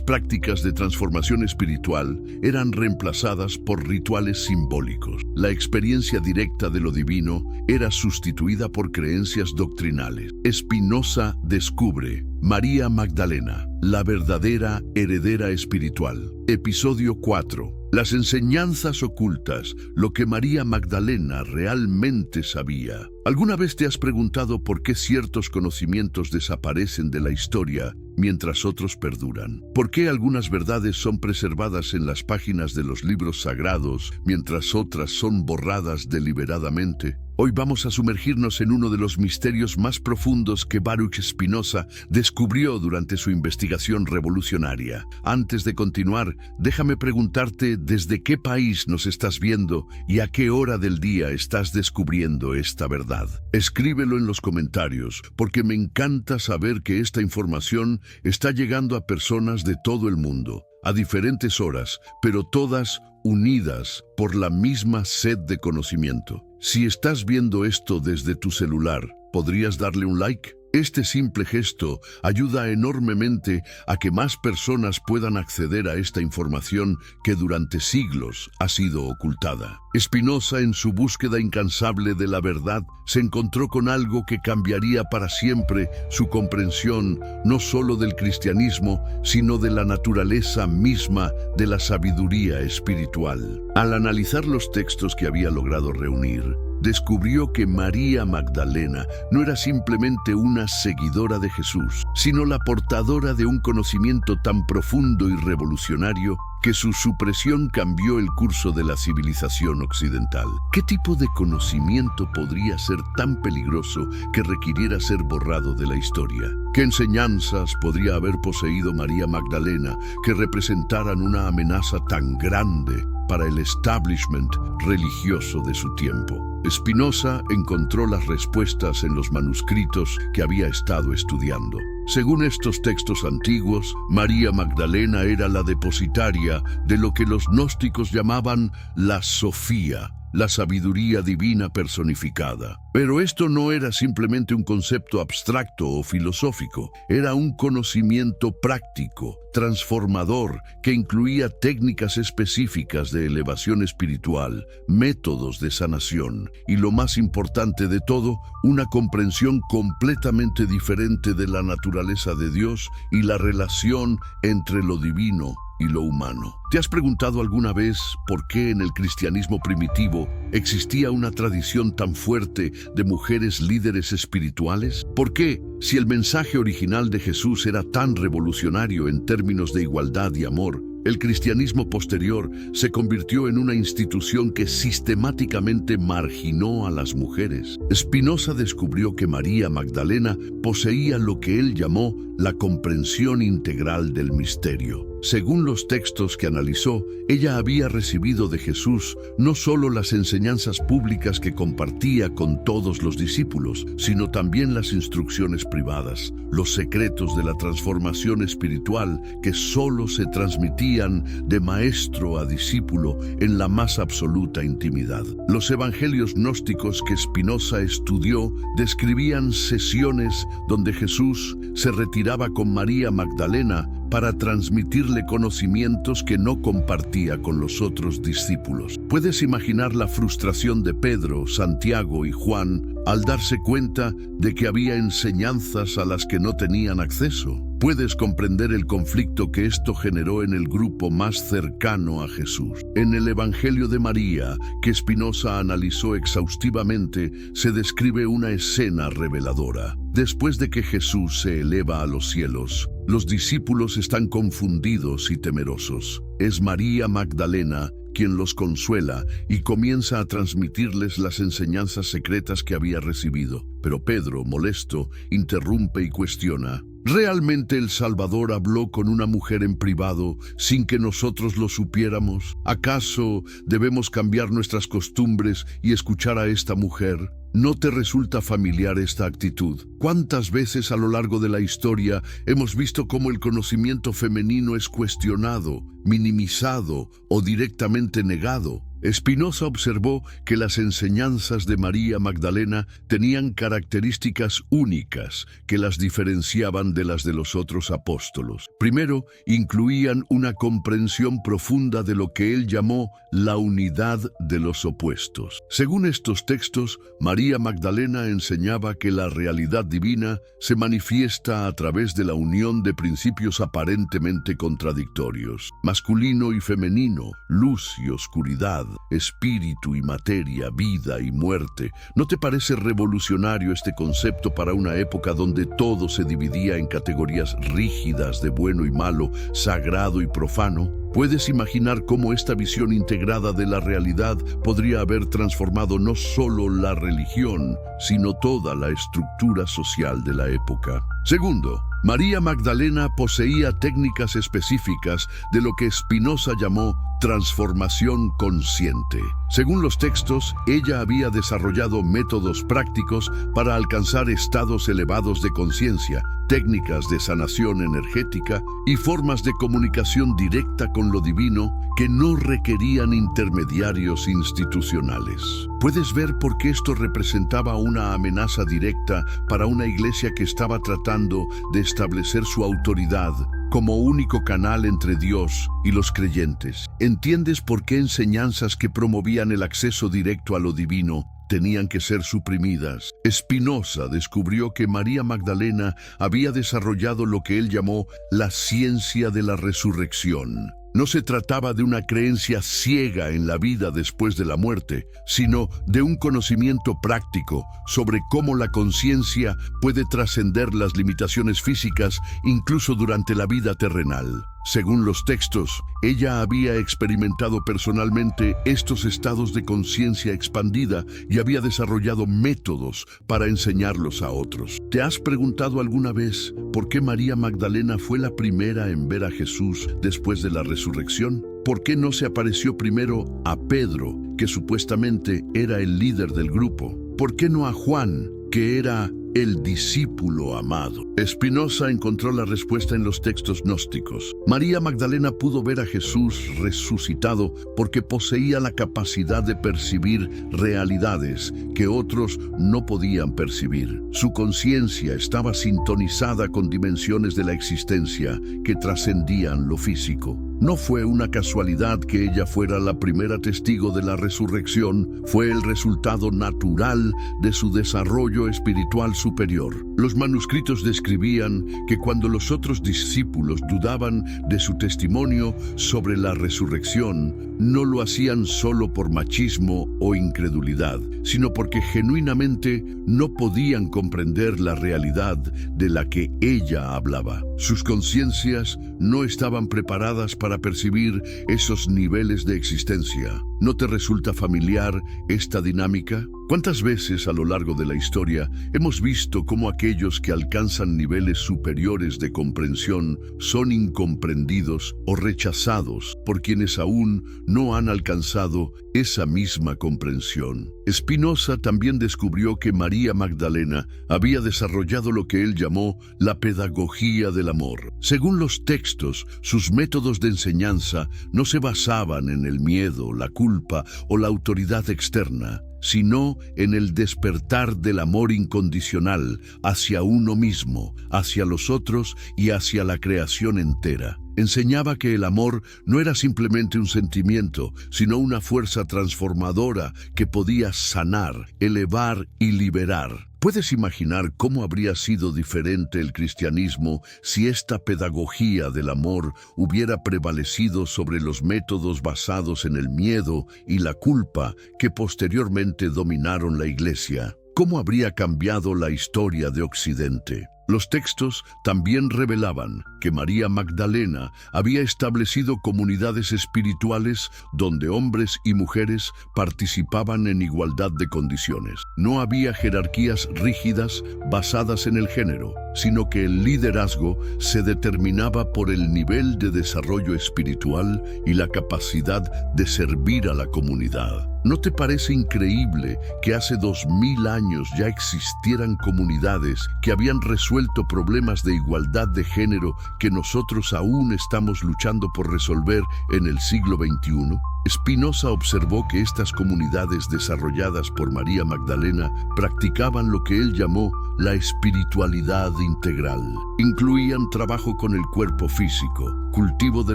S1: prácticas de transformación espiritual eran reemplazadas por rituales simbólicos. La experiencia directa de lo divino era sustituida por creencias doctrinales. Spinoza descubre María Magdalena, la verdadera heredera espiritual. Episodio 4. Las enseñanzas ocultas, lo que María Magdalena realmente sabía. ¿Alguna vez te has preguntado por qué ciertos conocimientos desaparecen de la historia mientras otros perduran? ¿Por qué algunas verdades son preservadas en las páginas de los libros sagrados mientras otras son borradas deliberadamente? Hoy vamos a sumergirnos en uno de los misterios más profundos que Baruch Spinoza descubrió durante su investigación revolucionaria. Antes de continuar, déjame preguntarte desde qué país nos estás viendo y a qué hora del día estás descubriendo esta verdad. Escríbelo en los comentarios, porque me encanta saber que esta información está llegando a personas de todo el mundo, a diferentes horas, pero todas unidas por la misma sed de conocimiento. Si estás viendo esto desde tu celular, ¿podrías darle un like? Este simple gesto ayuda enormemente a que más personas puedan acceder a esta información que durante siglos ha sido ocultada. Spinoza, en su búsqueda incansable de la verdad, se encontró con algo que cambiaría para siempre su comprensión no solo del cristianismo, sino de la naturaleza misma de la sabiduría espiritual. Al analizar los textos que había logrado reunir, descubrió que María Magdalena no era simplemente una seguidora de Jesús, sino la portadora de un conocimiento tan profundo y revolucionario que su supresión cambió el curso de la civilización occidental. ¿Qué tipo de conocimiento podría ser tan peligroso que requiriera ser borrado de la historia? ¿Qué enseñanzas podría haber poseído María Magdalena que representaran una amenaza tan grande para el establishment religioso de su tiempo? Spinoza encontró las respuestas en los manuscritos que había estado estudiando. Según estos textos antiguos, María Magdalena era la depositaria de lo que los gnósticos llamaban la Sofía, la sabiduría divina personificada. Pero esto no era simplemente un concepto abstracto o filosófico, era un conocimiento práctico, transformador, que incluía técnicas específicas de elevación espiritual, métodos de sanación y, lo más importante de todo, una comprensión completamente diferente de la naturaleza de Dios y la relación entre lo divino y lo humano. ¿Te has preguntado alguna vez por qué en el cristianismo primitivo existía una tradición tan fuerte de mujeres líderes espirituales? ¿Por qué, si el mensaje original de Jesús era tan revolucionario en términos de igualdad y amor, el cristianismo posterior se convirtió en una institución que sistemáticamente marginó a las mujeres? Spinoza descubrió que María Magdalena poseía lo que él llamó la comprensión integral del misterio. Según los textos que analizó, ella había recibido de Jesús no solo las enseñanzas públicas que compartía con todos los discípulos, sino también las instrucciones privadas, los secretos de la transformación espiritual que solo se transmitían de maestro a discípulo en la más absoluta intimidad. Los evangelios gnósticos que Spinoza estudió describían sesiones donde Jesús se retiraba con María Magdalena para transmitirle conocimientos que no compartía con los otros discípulos. ¿Puedes imaginar la frustración de Pedro, Santiago y Juan al darse cuenta de que había enseñanzas a las que no tenían acceso? Puedes comprender el conflicto que esto generó en el grupo más cercano a Jesús. En el Evangelio de María, que Spinoza analizó exhaustivamente, se describe una escena reveladora. Después de que Jesús se eleva a los cielos, los discípulos están confundidos y temerosos. Es María Magdalena quien los consuela y comienza a transmitirles las enseñanzas secretas que había recibido. Pero Pedro, molesto, interrumpe y cuestiona: ¿realmente el Salvador habló con una mujer en privado sin que nosotros lo supiéramos? ¿Acaso debemos cambiar nuestras costumbres y escuchar a esta mujer? ¿No te resulta familiar esta actitud? ¿Cuántas veces a lo largo de la historia hemos visto cómo el conocimiento femenino es cuestionado, minimizado o directamente negado? Spinoza observó que las enseñanzas de María Magdalena tenían características únicas que las diferenciaban de las de los otros apóstolos. Primero, incluían una comprensión profunda de lo que él llamó la unidad de los opuestos. Según estos textos, María Magdalena enseñaba que la realidad divina se manifiesta a través de la unión de principios aparentemente contradictorios: masculino y femenino, luz y oscuridad, espíritu y materia, vida y muerte. ¿No te parece revolucionario este concepto para una época donde todo se dividía en categorías rígidas de bueno y malo, sagrado y profano? ¿Puedes imaginar cómo esta visión integrada de la realidad podría haber transformado no solo la religión, sino toda la estructura social de la época? Segundo, María Magdalena poseía técnicas específicas de lo que Spinoza llamó Transformación consciente. Según los textos, ella había desarrollado métodos prácticos para alcanzar estados elevados de conciencia, técnicas de sanación energética y formas de comunicación directa con lo divino que no requerían intermediarios institucionales. Puedes ver por qué esto representaba una amenaza directa para una iglesia que estaba tratando de establecer su autoridad como único canal entre Dios y los creyentes. ¿Entiendes por qué enseñanzas que promovían el acceso directo a lo divino tenían que ser suprimidas? Spinoza descubrió que María Magdalena había desarrollado lo que él llamó la ciencia de la resurrección. No se trataba de una creencia ciega en la vida después de la muerte, sino de un conocimiento práctico sobre cómo la conciencia puede trascender las limitaciones físicas incluso durante la vida terrenal. Según los textos, ella había experimentado personalmente estos estados de conciencia expandida y había desarrollado métodos para enseñarlos a otros. ¿Te has preguntado alguna vez por qué María Magdalena fue la primera en ver a Jesús después de la resurrección? ¿Por qué no se apareció primero a Pedro, que supuestamente era el líder del grupo? ¿Por qué no a Juan, que era el discípulo amado? Spinoza encontró la respuesta en los textos gnósticos. María Magdalena pudo ver a Jesús resucitado porque poseía la capacidad de percibir realidades que otros no podían percibir. Su conciencia estaba sintonizada con dimensiones de la existencia que trascendían lo físico. No fue una casualidad que ella fuera la primera testigo de la resurrección, fue el resultado natural de su desarrollo espiritual superior. Los manuscritos describían que cuando los otros discípulos dudaban de su testimonio sobre la resurrección, no lo hacían solo por machismo o incredulidad, sino porque genuinamente no podían comprender la realidad de la que ella hablaba. Sus conciencias no estaban preparadas para percibir esos niveles de existencia. ¿No te resulta familiar esta dinámica? ¿Cuántas veces a lo largo de la historia hemos visto cómo aquellos que alcanzan niveles superiores de comprensión son incomprendidos o rechazados por quienes aún no han alcanzado esa misma comprensión? Spinoza también descubrió que María Magdalena había desarrollado lo que él llamó la pedagogía del amor. Según los textos, sus métodos de enseñanza no se basaban en el miedo, la culpa o la autoridad externa, sino en el despertar del amor incondicional hacia uno mismo, hacia los otros y hacia la creación entera. Enseñaba que el amor no era simplemente un sentimiento, sino una fuerza transformadora que podía sanar, elevar y liberar. ¿Puedes imaginar cómo habría sido diferente el cristianismo si esta pedagogía del amor hubiera prevalecido sobre los métodos basados en el miedo y la culpa que posteriormente dominaron la Iglesia? ¿Cómo habría cambiado la historia de Occidente? Los textos también revelaban que María Magdalena había establecido comunidades espirituales donde hombres y mujeres participaban en igualdad de condiciones. No había jerarquías rígidas basadas en el género, sino que el liderazgo se determinaba por el nivel de desarrollo espiritual y la capacidad de servir a la comunidad. ¿No te parece increíble que hace 2000 años ya existieran comunidades que habían resuelto problemas de igualdad de género que nosotros aún estamos luchando por resolver en el siglo XXI? Spinoza observó que estas comunidades desarrolladas por María Magdalena practicaban lo que él llamó la espiritualidad integral. Incluían trabajo con el cuerpo físico, cultivo de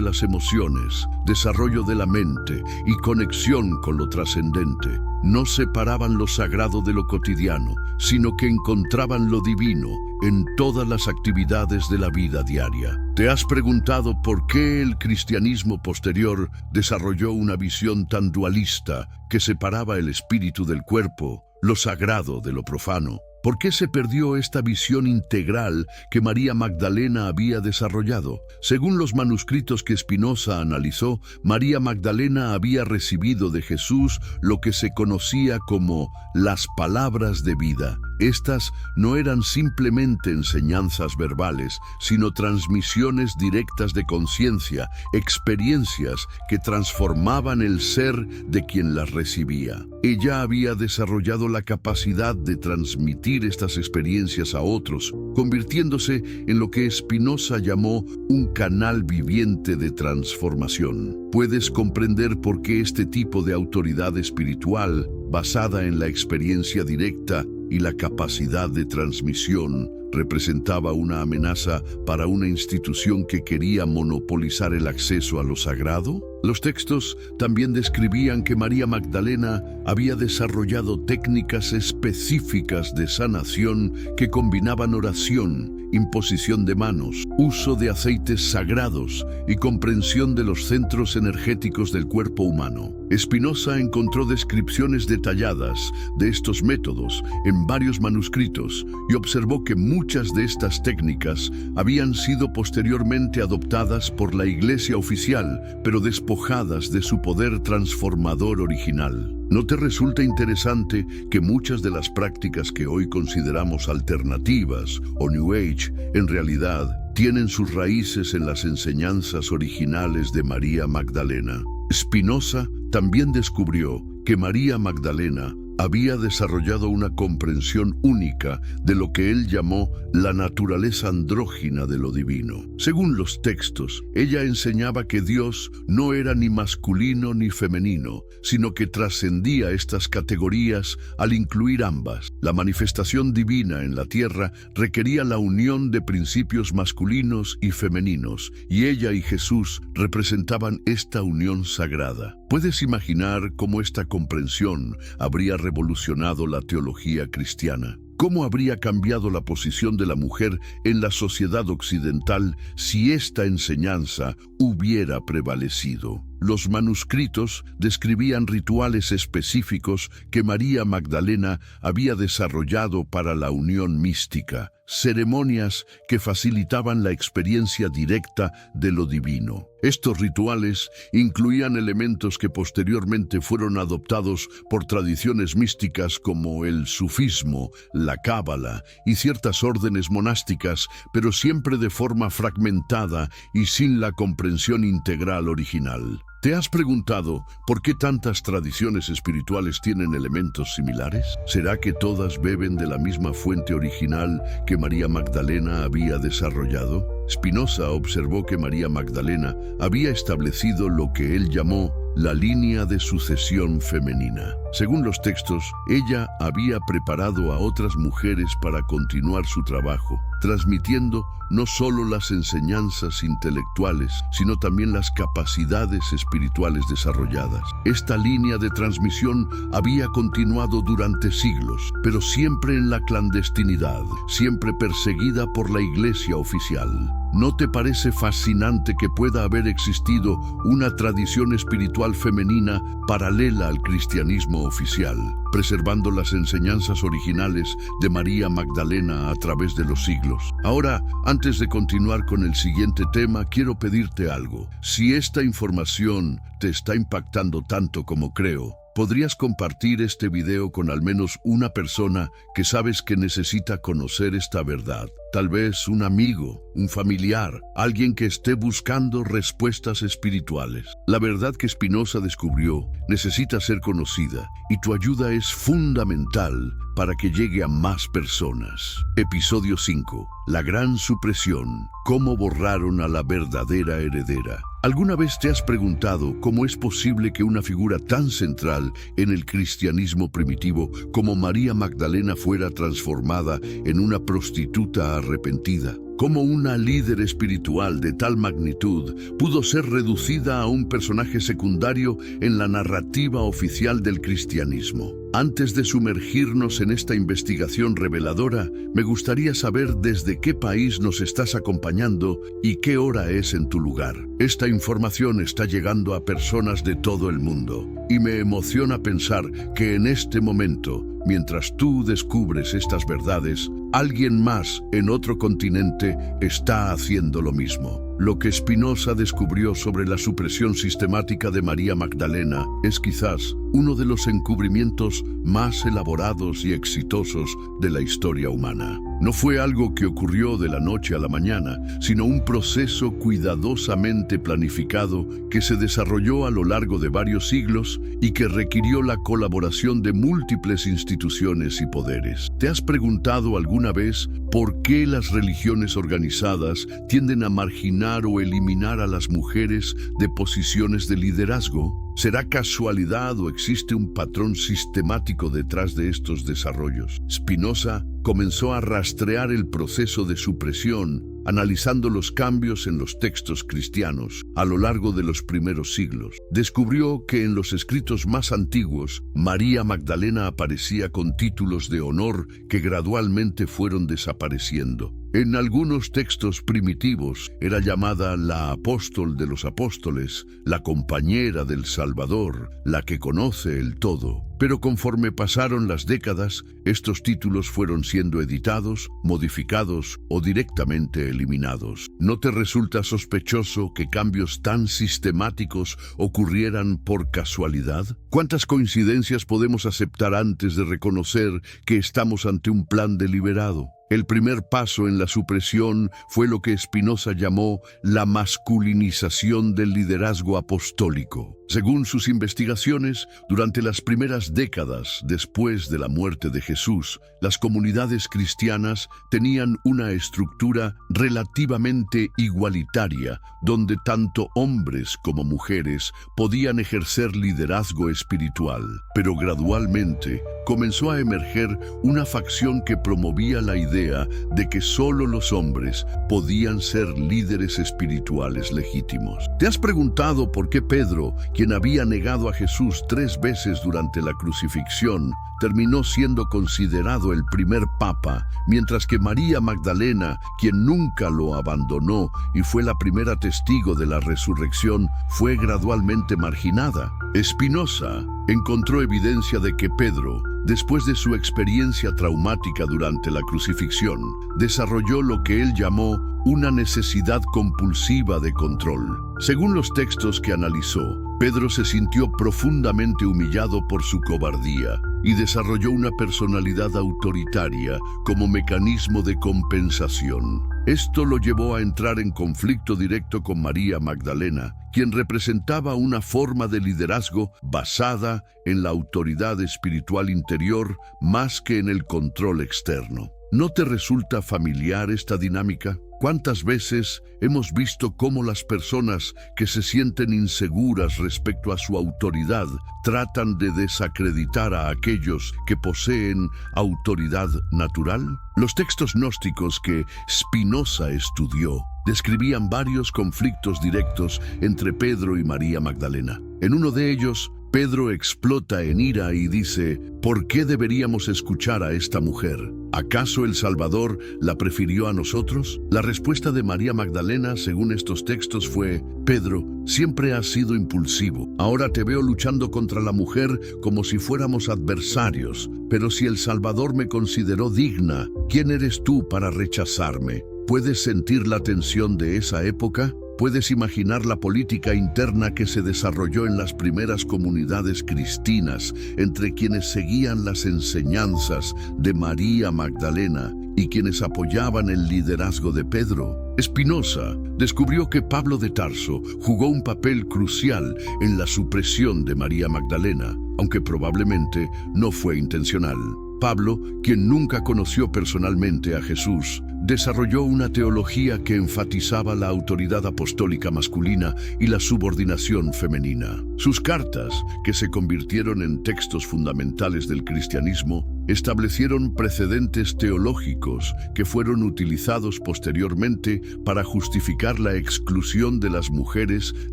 S1: las emociones, desarrollo de la mente y conexión con lo trascendente. No separaban lo sagrado de lo cotidiano, sino que encontraban lo divino en todas las actividades de la vida diaria. ¿Te has preguntado por qué el cristianismo posterior desarrolló una visión tan dualista que separaba el espíritu del cuerpo, lo sagrado de lo profano? ¿Por qué se perdió esta visión integral que María Magdalena había desarrollado? Según los manuscritos que Spinoza analizó, María Magdalena había recibido de Jesús lo que se conocía como las palabras de vida, Estas no eran simplemente enseñanzas verbales, sino transmisiones directas de conciencia, experiencias que transformaban el ser de quien las recibía. Ella había desarrollado la capacidad de transmitir estas experiencias a otros, convirtiéndose en lo que Spinoza llamó un canal viviente de transformación. Puedes comprender por qué este tipo de autoridad espiritual, basada en la experiencia directa y la capacidad de transmisión, representaba una amenaza para una institución que quería monopolizar el acceso a lo sagrado. Los textos también describían que María Magdalena había desarrollado técnicas específicas de sanación que combinaban oración, imposición de manos, uso de aceites sagrados y comprensión de los centros energéticos del cuerpo humano. Spinoza encontró descripciones detalladas de estos métodos en varios manuscritos y observó que muchas de estas técnicas habían sido posteriormente adoptadas por la Iglesia oficial, pero despojadas de su poder transformador original. ¿No te resulta interesante que muchas de las prácticas que hoy consideramos alternativas o New Age, en realidad, tienen sus raíces en las enseñanzas originales de María Magdalena? Spinoza también descubrió que María Magdalena había desarrollado una comprensión única de lo que él llamó la naturaleza andrógina de lo divino. Según los textos, ella enseñaba que Dios no era ni masculino ni femenino, sino que trascendía estas categorías al incluir ambas. La manifestación divina en la tierra requería la unión de principios masculinos y femeninos, y ella y Jesús representaban esta unión sagrada. ¿Puedes imaginar cómo esta comprensión habría revolucionado la teología cristiana? ¿Cómo habría cambiado la posición de la mujer en la sociedad occidental si esta enseñanza hubiera prevalecido? Los manuscritos describían rituales específicos que María Magdalena había desarrollado para la unión mística, ceremonias que facilitaban la experiencia directa de lo divino. Estos rituales incluían elementos que posteriormente fueron adoptados por tradiciones místicas como el sufismo, la cábala y ciertas órdenes monásticas, pero siempre de forma fragmentada y sin la comprensión integral original. ¿Te has preguntado por qué tantas tradiciones espirituales tienen elementos similares? ¿Será que todas beben de la misma fuente original que María Magdalena había desarrollado? Spinoza observó que María Magdalena había establecido lo que él llamó la línea de sucesión femenina. Según los textos, ella había preparado a otras mujeres para continuar su trabajo, transmitiendo no solo las enseñanzas intelectuales, sino también las capacidades espirituales desarrolladas. Esta línea de transmisión había continuado durante siglos, pero siempre en la clandestinidad, siempre perseguida por la Iglesia oficial. ¿No te parece fascinante que pueda haber existido una tradición espiritual femenina paralela al cristianismo oficial, preservando las enseñanzas originales de María Magdalena a través de los siglos? Ahora, antes de continuar con el siguiente tema, quiero pedirte algo. Si esta información te está impactando tanto como creo, ¿podrías compartir este video con al menos una persona que sabes que necesita conocer esta verdad? Tal vez un amigo, un familiar, alguien que esté buscando respuestas espirituales. La verdad que Spinoza descubrió necesita ser conocida y tu ayuda es fundamental para que llegue a más personas. Episodio 5. La gran supresión. ¿Cómo borraron a la verdadera heredera? ¿Alguna vez te has preguntado cómo es posible que una figura tan central en el cristianismo primitivo como María Magdalena fuera transformada en una prostituta arrepentida? ¿Cómo una líder espiritual de tal magnitud pudo ser reducida a un personaje secundario en la narrativa oficial del cristianismo? Antes de sumergirnos en esta investigación reveladora, me gustaría saber desde qué país nos estás acompañando y qué hora es en tu lugar. Esta información está llegando a personas de todo el mundo y me emociona pensar que en este momento, mientras tú descubres estas verdades, alguien más en otro continente está haciendo lo mismo. Lo que Spinoza descubrió sobre la supresión sistemática de María Magdalena es quizás uno de los encubrimientos más elaborados y exitosos de la historia humana. No fue algo que ocurrió de la noche a la mañana, sino un proceso cuidadosamente planificado que se desarrolló a lo largo de varios siglos y que requirió la colaboración de múltiples instituciones y poderes. ¿Te has preguntado alguna vez por qué las religiones organizadas tienden a marginar o eliminar a las mujeres de posiciones de liderazgo? ¿Será casualidad o existe un patrón sistemático detrás de estos desarrollos? Spinoza comenzó a rastrear el proceso de supresión, analizando los cambios en los textos cristianos a lo largo de los primeros siglos. Descubrió que en los escritos más antiguos, María Magdalena aparecía con títulos de honor que gradualmente fueron desapareciendo. En algunos textos primitivos era llamada la apóstol de los apóstoles, la compañera del Salvador, la que conoce el todo. Pero conforme pasaron las décadas, estos títulos fueron siendo editados, modificados o directamente eliminados. ¿No te resulta sospechoso que cambios tan sistemáticos ocurrieran por casualidad? ¿Cuántas coincidencias podemos aceptar antes de reconocer que estamos ante un plan deliberado? El primer paso en la supresión fue lo que Spinoza llamó la masculinización del liderazgo apostólico. Según sus investigaciones, durante las primeras décadas después de la muerte de Jesús, las comunidades cristianas tenían una estructura relativamente igualitaria, donde tanto hombres como mujeres podían ejercer liderazgo espiritual. Pero gradualmente comenzó a emerger una facción que promovía la idea de que solo los hombres podían ser líderes espirituales legítimos. ¿Te has preguntado por qué Pedro, quien había negado a Jesús 3 veces durante la crucifixión, terminó siendo considerado el primer papa, mientras que María Magdalena, quien nunca lo abandonó y fue la primera testigo de la resurrección, fue gradualmente marginada? Spinoza encontró evidencia de que Pedro, después de su experiencia traumática durante la crucifixión, desarrolló lo que él llamó una necesidad compulsiva de control. Según los textos que analizó, Pedro se sintió profundamente humillado por su cobardía y desarrolló una personalidad autoritaria como mecanismo de compensación. Esto lo llevó a entrar en conflicto directo con María Magdalena, quien representaba una forma de liderazgo basada en la autoridad espiritual interior más que en el control externo. ¿No te resulta familiar esta dinámica? ¿Cuántas veces hemos visto cómo las personas que se sienten inseguras respecto a su autoridad tratan de desacreditar a aquellos que poseen autoridad natural? Los textos gnósticos que Spinoza estudió describían varios conflictos directos entre Pedro y María Magdalena. En uno de ellos, Pedro explota en ira y dice: ¿por qué deberíamos escuchar a esta mujer? ¿Acaso el Salvador la prefirió a nosotros? La respuesta de María Magdalena, según estos textos, fue: Pedro, siempre has sido impulsivo. Ahora te veo luchando contra la mujer como si fuéramos adversarios. Pero si el Salvador me consideró digna, ¿quién eres tú para rechazarme? ¿Puedes sentir la tensión de esa época? ¿Puedes imaginar la política interna que se desarrolló en las primeras comunidades cristianas entre quienes seguían las enseñanzas de María Magdalena y quienes apoyaban el liderazgo de Pedro? Spinoza descubrió que Pablo de Tarso jugó un papel crucial en la supresión de María Magdalena, aunque probablemente no fue intencional. Pablo, quien nunca conoció personalmente a Jesús, desarrolló una teología que enfatizaba la autoridad apostólica masculina y la subordinación femenina. Sus cartas, que se convirtieron en textos fundamentales del cristianismo, establecieron precedentes teológicos que fueron utilizados posteriormente para justificar la exclusión de las mujeres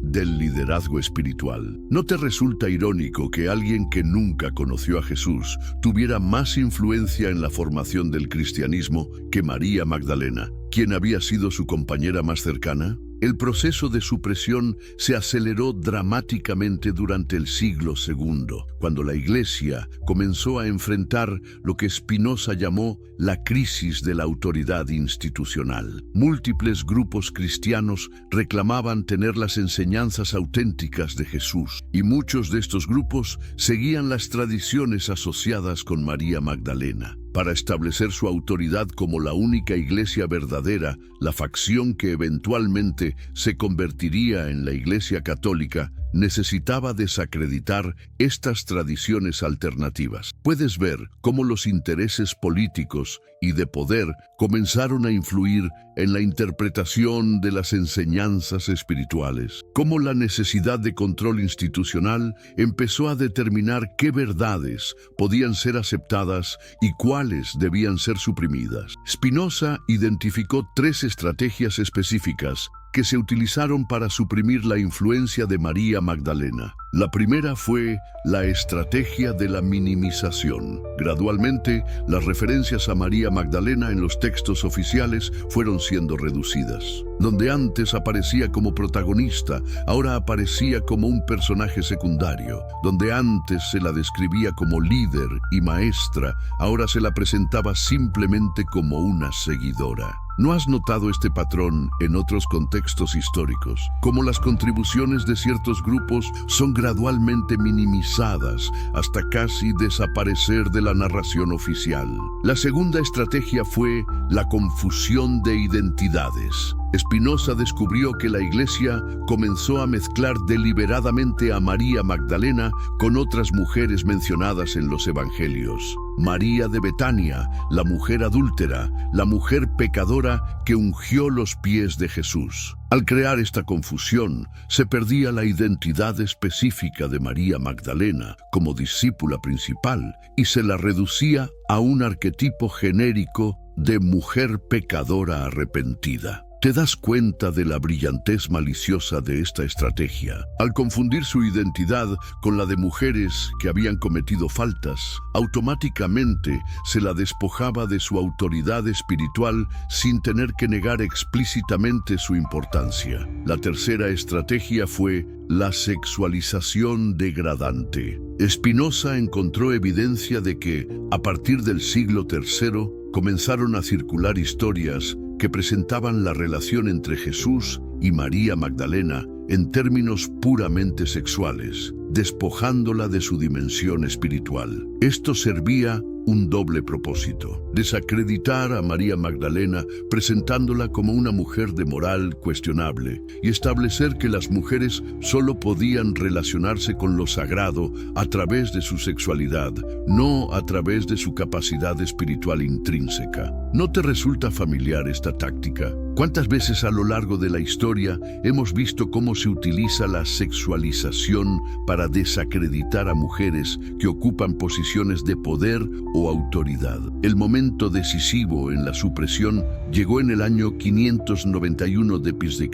S1: del liderazgo espiritual. ¿No te resulta irónico que alguien que nunca conoció a Jesús tuviera más influencia en la formación del cristianismo que María Magdalena, quien había sido su compañera más cercana? El proceso de supresión se aceleró dramáticamente durante el siglo II, cuando la Iglesia comenzó a enfrentar lo que Spinoza llamó la crisis de la autoridad institucional. Múltiples grupos cristianos reclamaban tener las enseñanzas auténticas de Jesús, y muchos de estos grupos seguían las tradiciones asociadas con María Magdalena. Para establecer su autoridad como la única iglesia verdadera, la facción que eventualmente se convertiría en la Iglesia Católica necesitaba desacreditar estas tradiciones alternativas. Puedes ver cómo los intereses políticos y de poder comenzaron a influir en la interpretación de las enseñanzas espirituales, cómo la necesidad de control institucional empezó a determinar qué verdades podían ser aceptadas y cuáles debían ser suprimidas. Spinoza identificó 3 estrategias específicas que se utilizaron para suprimir la influencia de María Magdalena. La primera fue la estrategia de la minimización. Gradualmente, las referencias a María Magdalena en los textos oficiales fueron siendo reducidas. Donde antes aparecía como protagonista, ahora aparecía como un personaje secundario. Donde antes se la describía como líder y maestra, ahora se la presentaba simplemente como una seguidora. ¿No has notado este patrón en otros contextos históricos? Cómo las contribuciones de ciertos grupos son gradualmente minimizadas hasta casi desaparecer de la narración oficial. La segunda estrategia fue la confusión de identidades. Spinoza descubrió que la Iglesia comenzó a mezclar deliberadamente a María Magdalena con otras mujeres mencionadas en los Evangelios. María de Betania, la mujer adúltera, la mujer pecadora que ungió los pies de Jesús. Al crear esta confusión, se perdía la identidad específica de María Magdalena como discípula principal y se la reducía a un arquetipo genérico de mujer pecadora arrepentida. ¿Te das cuenta de la brillantez maliciosa de esta estrategia? Al confundir su identidad con la de mujeres que habían cometido faltas, automáticamente se la despojaba de su autoridad espiritual sin tener que negar explícitamente su importancia. La tercera estrategia fue la sexualización degradante. Spinoza encontró evidencia de que, a partir del siglo III, comenzaron a circular historias que presentaban la relación entre Jesús y María Magdalena en términos puramente sexuales, despojándola de su dimensión espiritual. Esto servía un doble propósito: desacreditar a María Magdalena presentándola como una mujer de moral cuestionable y establecer que las mujeres solo podían relacionarse con lo sagrado a través de su sexualidad, no a través de su capacidad espiritual intrínseca. ¿No te resulta familiar esta táctica? ¿Cuántas veces a lo largo de la historia hemos visto cómo se utiliza la sexualización para desacreditar a mujeres que ocupan posiciones de poder o autoridad? El momento decisivo en la supresión llegó en el año 591 d.C.,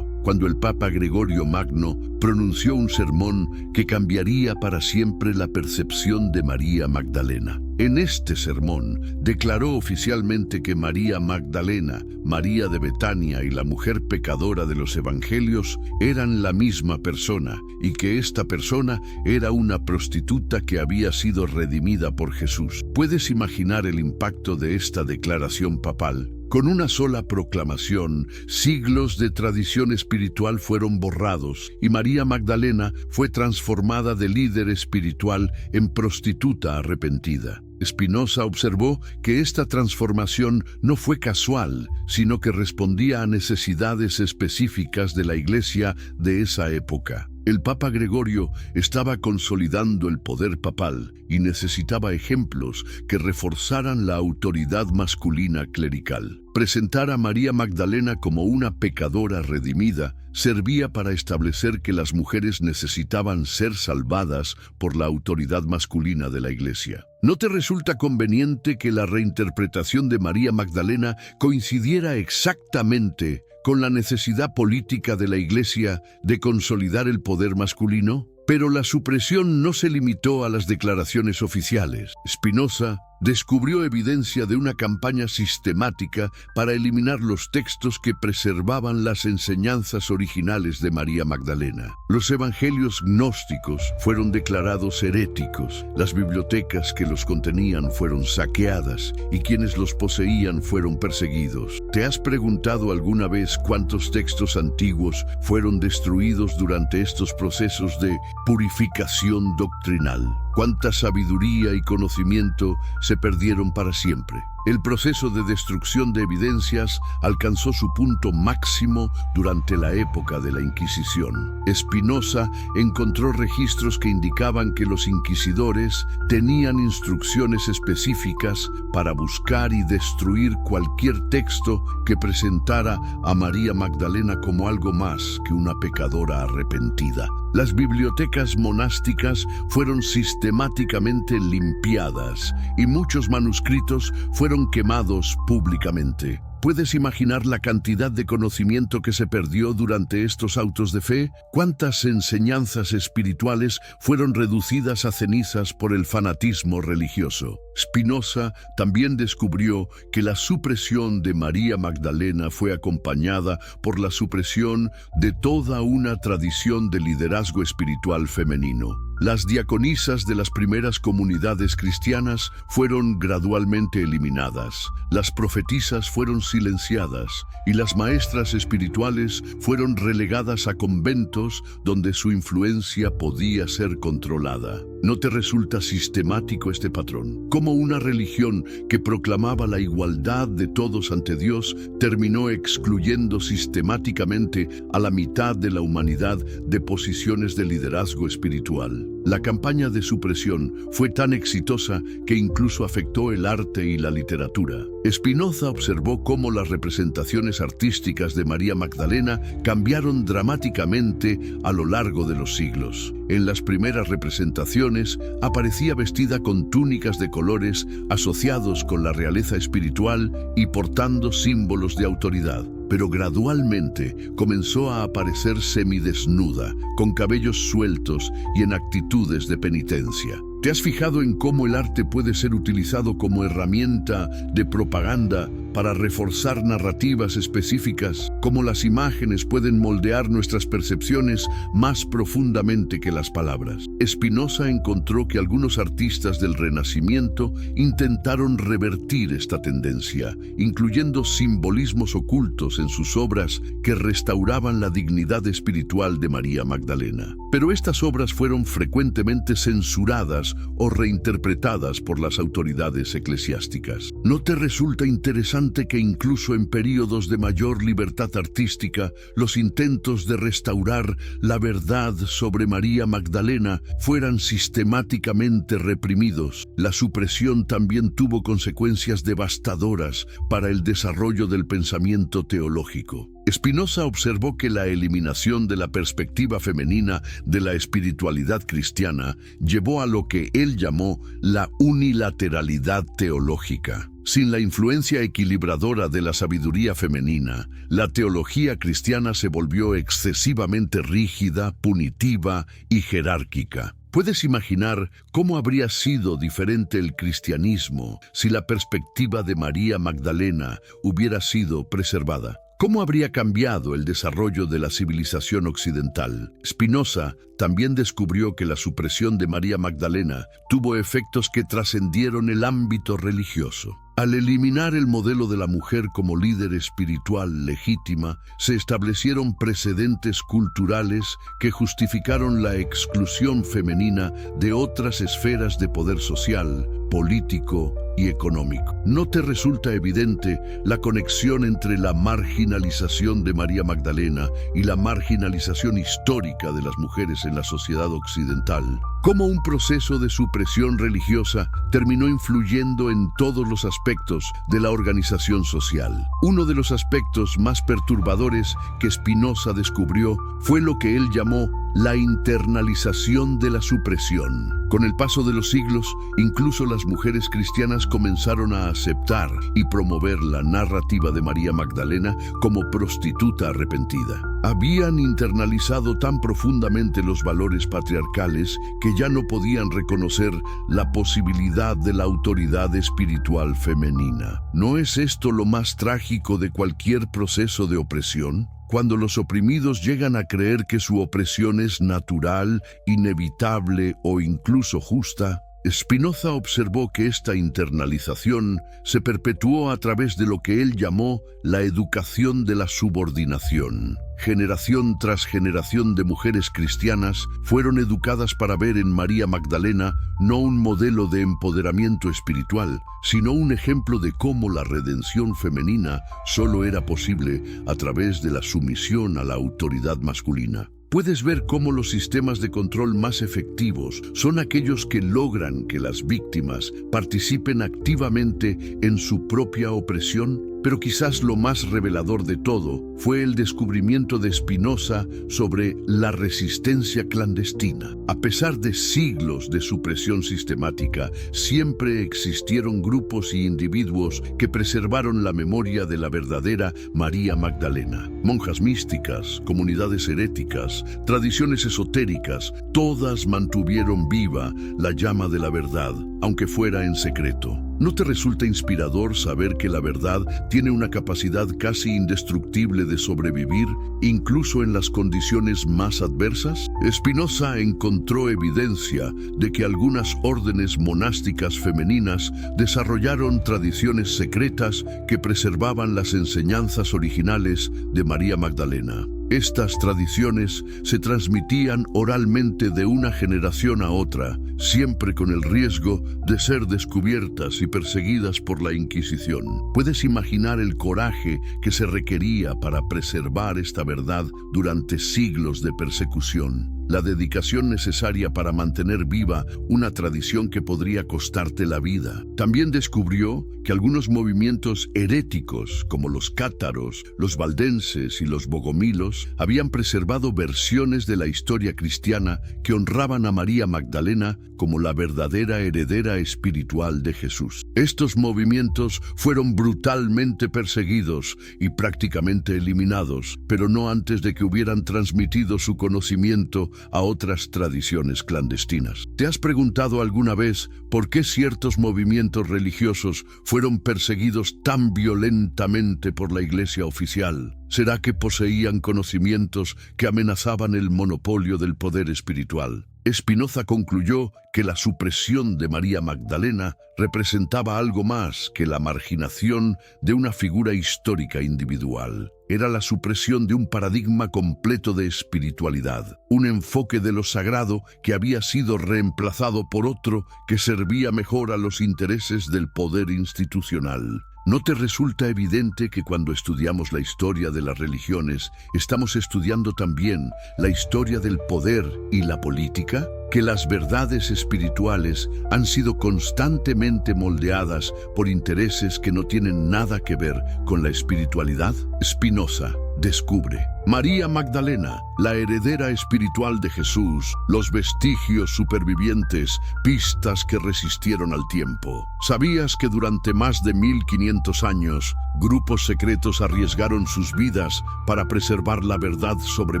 S1: cuando el Papa Gregorio Magno pronunció un sermón que cambiaría para siempre la percepción de María Magdalena. En este sermón declaró oficialmente que María Magdalena, María de Betania y la mujer pecadora de los Evangelios eran la misma persona y que esta persona era una prostituta que había sido redimida por Jesús. ¿Puedes imaginar el impacto de esta declaración papal? Con una sola proclamación, siglos de tradición espiritual fueron borrados y María Magdalena fue transformada de líder espiritual en prostituta arrepentida. Spinoza observó que esta transformación no fue casual, sino que respondía a necesidades específicas de la Iglesia de esa época. El Papa Gregorio estaba consolidando el poder papal y necesitaba ejemplos que reforzaran la autoridad masculina clerical. Presentar a María Magdalena como una pecadora redimida servía para establecer que las mujeres necesitaban ser salvadas por la autoridad masculina de la Iglesia. ¿No te resulta conveniente que la reinterpretación de María Magdalena coincidiera exactamente con la necesidad política de la Iglesia de consolidar el poder masculino? Pero la supresión no se limitó a las declaraciones oficiales. Spinoza descubrió evidencia de una campaña sistemática para eliminar los textos que preservaban las enseñanzas originales de María Magdalena. Los evangelios gnósticos fueron declarados heréticos, las bibliotecas que los contenían fueron saqueadas y quienes los poseían fueron perseguidos. ¿Te has preguntado alguna vez cuántos textos antiguos fueron destruidos durante estos procesos de purificación doctrinal? ¿Cuánta sabiduría y conocimiento se perdieron para siempre? El proceso de destrucción de evidencias alcanzó su punto máximo durante la época de la Inquisición. Spinoza encontró registros que indicaban que los inquisidores tenían instrucciones específicas para buscar y destruir cualquier texto que presentara a María Magdalena como algo más que una pecadora arrepentida. Las bibliotecas monásticas fueron sistemáticamente limpiadas y muchos manuscritos fueron quemados públicamente. ¿Puedes imaginar la cantidad de conocimiento que se perdió durante estos autos de fe? ¿Cuántas enseñanzas espirituales fueron reducidas a cenizas por el fanatismo religioso? Spinoza también descubrió que la supresión de María Magdalena fue acompañada por la supresión de toda una tradición de liderazgo espiritual femenino. Las diaconisas de las primeras comunidades cristianas fueron gradualmente eliminadas, las profetisas fueron silenciadas y las maestras espirituales fueron relegadas a conventos donde su influencia podía ser controlada. ¿No te resulta sistemático este patrón? Cómo una religión que proclamaba la igualdad de todos ante Dios terminó excluyendo sistemáticamente a la mitad de la humanidad de posiciones de liderazgo espiritual. La campaña de supresión fue tan exitosa que incluso afectó el arte y la literatura. Spinoza observó cómo las representaciones artísticas de María Magdalena cambiaron dramáticamente a lo largo de los siglos. En las primeras representaciones aparecía vestida con túnicas de colores asociados con la realeza espiritual y portando símbolos de autoridad. Pero gradualmente comenzó a aparecer semidesnuda, con cabellos sueltos y en actitudes de penitencia. ¿Te has fijado en cómo el arte puede ser utilizado como herramienta de propaganda para reforzar narrativas específicas? Cómo las imágenes pueden moldear nuestras percepciones más profundamente que las palabras. Spinoza encontró que algunos artistas del Renacimiento intentaron revertir esta tendencia, incluyendo simbolismos ocultos en sus obras que restauraban la dignidad espiritual de María Magdalena. Pero estas obras fueron frecuentemente censuradas o reinterpretadas por las autoridades eclesiásticas. ¿No te resulta interesante que incluso en períodos de mayor libertad artística, los intentos de restaurar la verdad sobre María Magdalena fueran sistemáticamente reprimidos? La supresión también tuvo consecuencias devastadoras para el desarrollo del pensamiento teológico. Spinoza observó que la eliminación de la perspectiva femenina de la espiritualidad cristiana llevó a lo que él llamó la unilateralidad teológica. Sin la influencia equilibradora de la sabiduría femenina, la teología cristiana se volvió excesivamente rígida, punitiva y jerárquica. ¿Puedes imaginar cómo habría sido diferente el cristianismo si la perspectiva de María Magdalena hubiera sido preservada? ¿Cómo habría cambiado el desarrollo de la civilización occidental? Spinoza también descubrió que la supresión de María Magdalena tuvo efectos que trascendieron el ámbito religioso. Al eliminar el modelo de la mujer como líder espiritual legítima, se establecieron precedentes culturales que justificaron la exclusión femenina de otras esferas de poder social, político y económico. ¿No te resulta evidente la conexión entre la marginalización de María Magdalena y la marginalización histórica de las mujeres en la sociedad occidental? ¿Cómo un proceso de supresión religiosa terminó influyendo en todos los aspectos de la organización social? Uno de los aspectos más perturbadores que Spinoza descubrió fue lo que él llamó la internalización de la supresión. Con el paso de los siglos, incluso las mujeres cristianas personas comenzaron a aceptar y promover la narrativa de María Magdalena como prostituta arrepentida. Habían internalizado tan profundamente los valores patriarcales que ya no podían reconocer la posibilidad de la autoridad espiritual femenina. ¿No es esto lo más trágico de cualquier proceso de opresión? Cuando los oprimidos llegan a creer que su opresión es natural, inevitable o incluso justa, Spinoza observó que esta internalización se perpetuó a través de lo que él llamó la educación de la subordinación. Generación tras generación de mujeres cristianas fueron educadas para ver en María Magdalena no un modelo de empoderamiento espiritual, sino un ejemplo de cómo la redención femenina solo era posible a través de la sumisión a la autoridad masculina. Puedes ver cómo los sistemas de control más efectivos son aquellos que logran que las víctimas participen activamente en su propia opresión. Pero quizás lo más revelador de todo fue el descubrimiento de Spinoza sobre la resistencia clandestina. A pesar de siglos de supresión sistemática, siempre existieron grupos y individuos que preservaron la memoria de la verdadera María Magdalena. Monjas místicas, comunidades heréticas, tradiciones esotéricas, todas mantuvieron viva la llama de la verdad, aunque fuera en secreto. ¿No te resulta inspirador saber que la verdad tiene una capacidad casi indestructible de sobrevivir, incluso en las condiciones más adversas? Spinoza encontró evidencia de que algunas órdenes monásticas femeninas desarrollaron tradiciones secretas que preservaban las enseñanzas originales de María Magdalena. Estas tradiciones se transmitían oralmente de una generación a otra, siempre con el riesgo de ser descubiertas y perseguidas por la Inquisición. ¿Puedes imaginar el coraje que se requería para preservar esta verdad durante siglos de persecución? La dedicación necesaria para mantener viva una tradición que podría costarte la vida. También descubrió que algunos movimientos heréticos, como los cátaros, los valdenses y los bogomilos, habían preservado versiones de la historia cristiana que honraban a María Magdalena como la verdadera heredera espiritual de Jesús. Estos movimientos fueron brutalmente perseguidos y prácticamente eliminados, pero no antes de que hubieran transmitido su conocimiento a otras tradiciones clandestinas. ¿Te has preguntado alguna vez por qué ciertos movimientos religiosos fueron perseguidos tan violentamente por la Iglesia oficial? ¿Será que poseían conocimientos que amenazaban el monopolio del poder espiritual? Spinoza concluyó que la supresión de María Magdalena representaba algo más que la marginación de una figura histórica individual. Era la supresión de un paradigma completo de espiritualidad, un enfoque de lo sagrado que había sido reemplazado por otro que servía mejor a los intereses del poder institucional. ¿No te resulta evidente que cuando estudiamos la historia de las religiones, estamos estudiando también la historia del poder y la política? Que las verdades espirituales han sido constantemente moldeadas por intereses que no tienen nada que ver con la espiritualidad. Spinoza descubre María Magdalena, la heredera espiritual de Jesús, los vestigios supervivientes, pistas que resistieron al tiempo. ¿Sabías que durante más de 1500 años, grupos secretos arriesgaron sus vidas para preservar la verdad sobre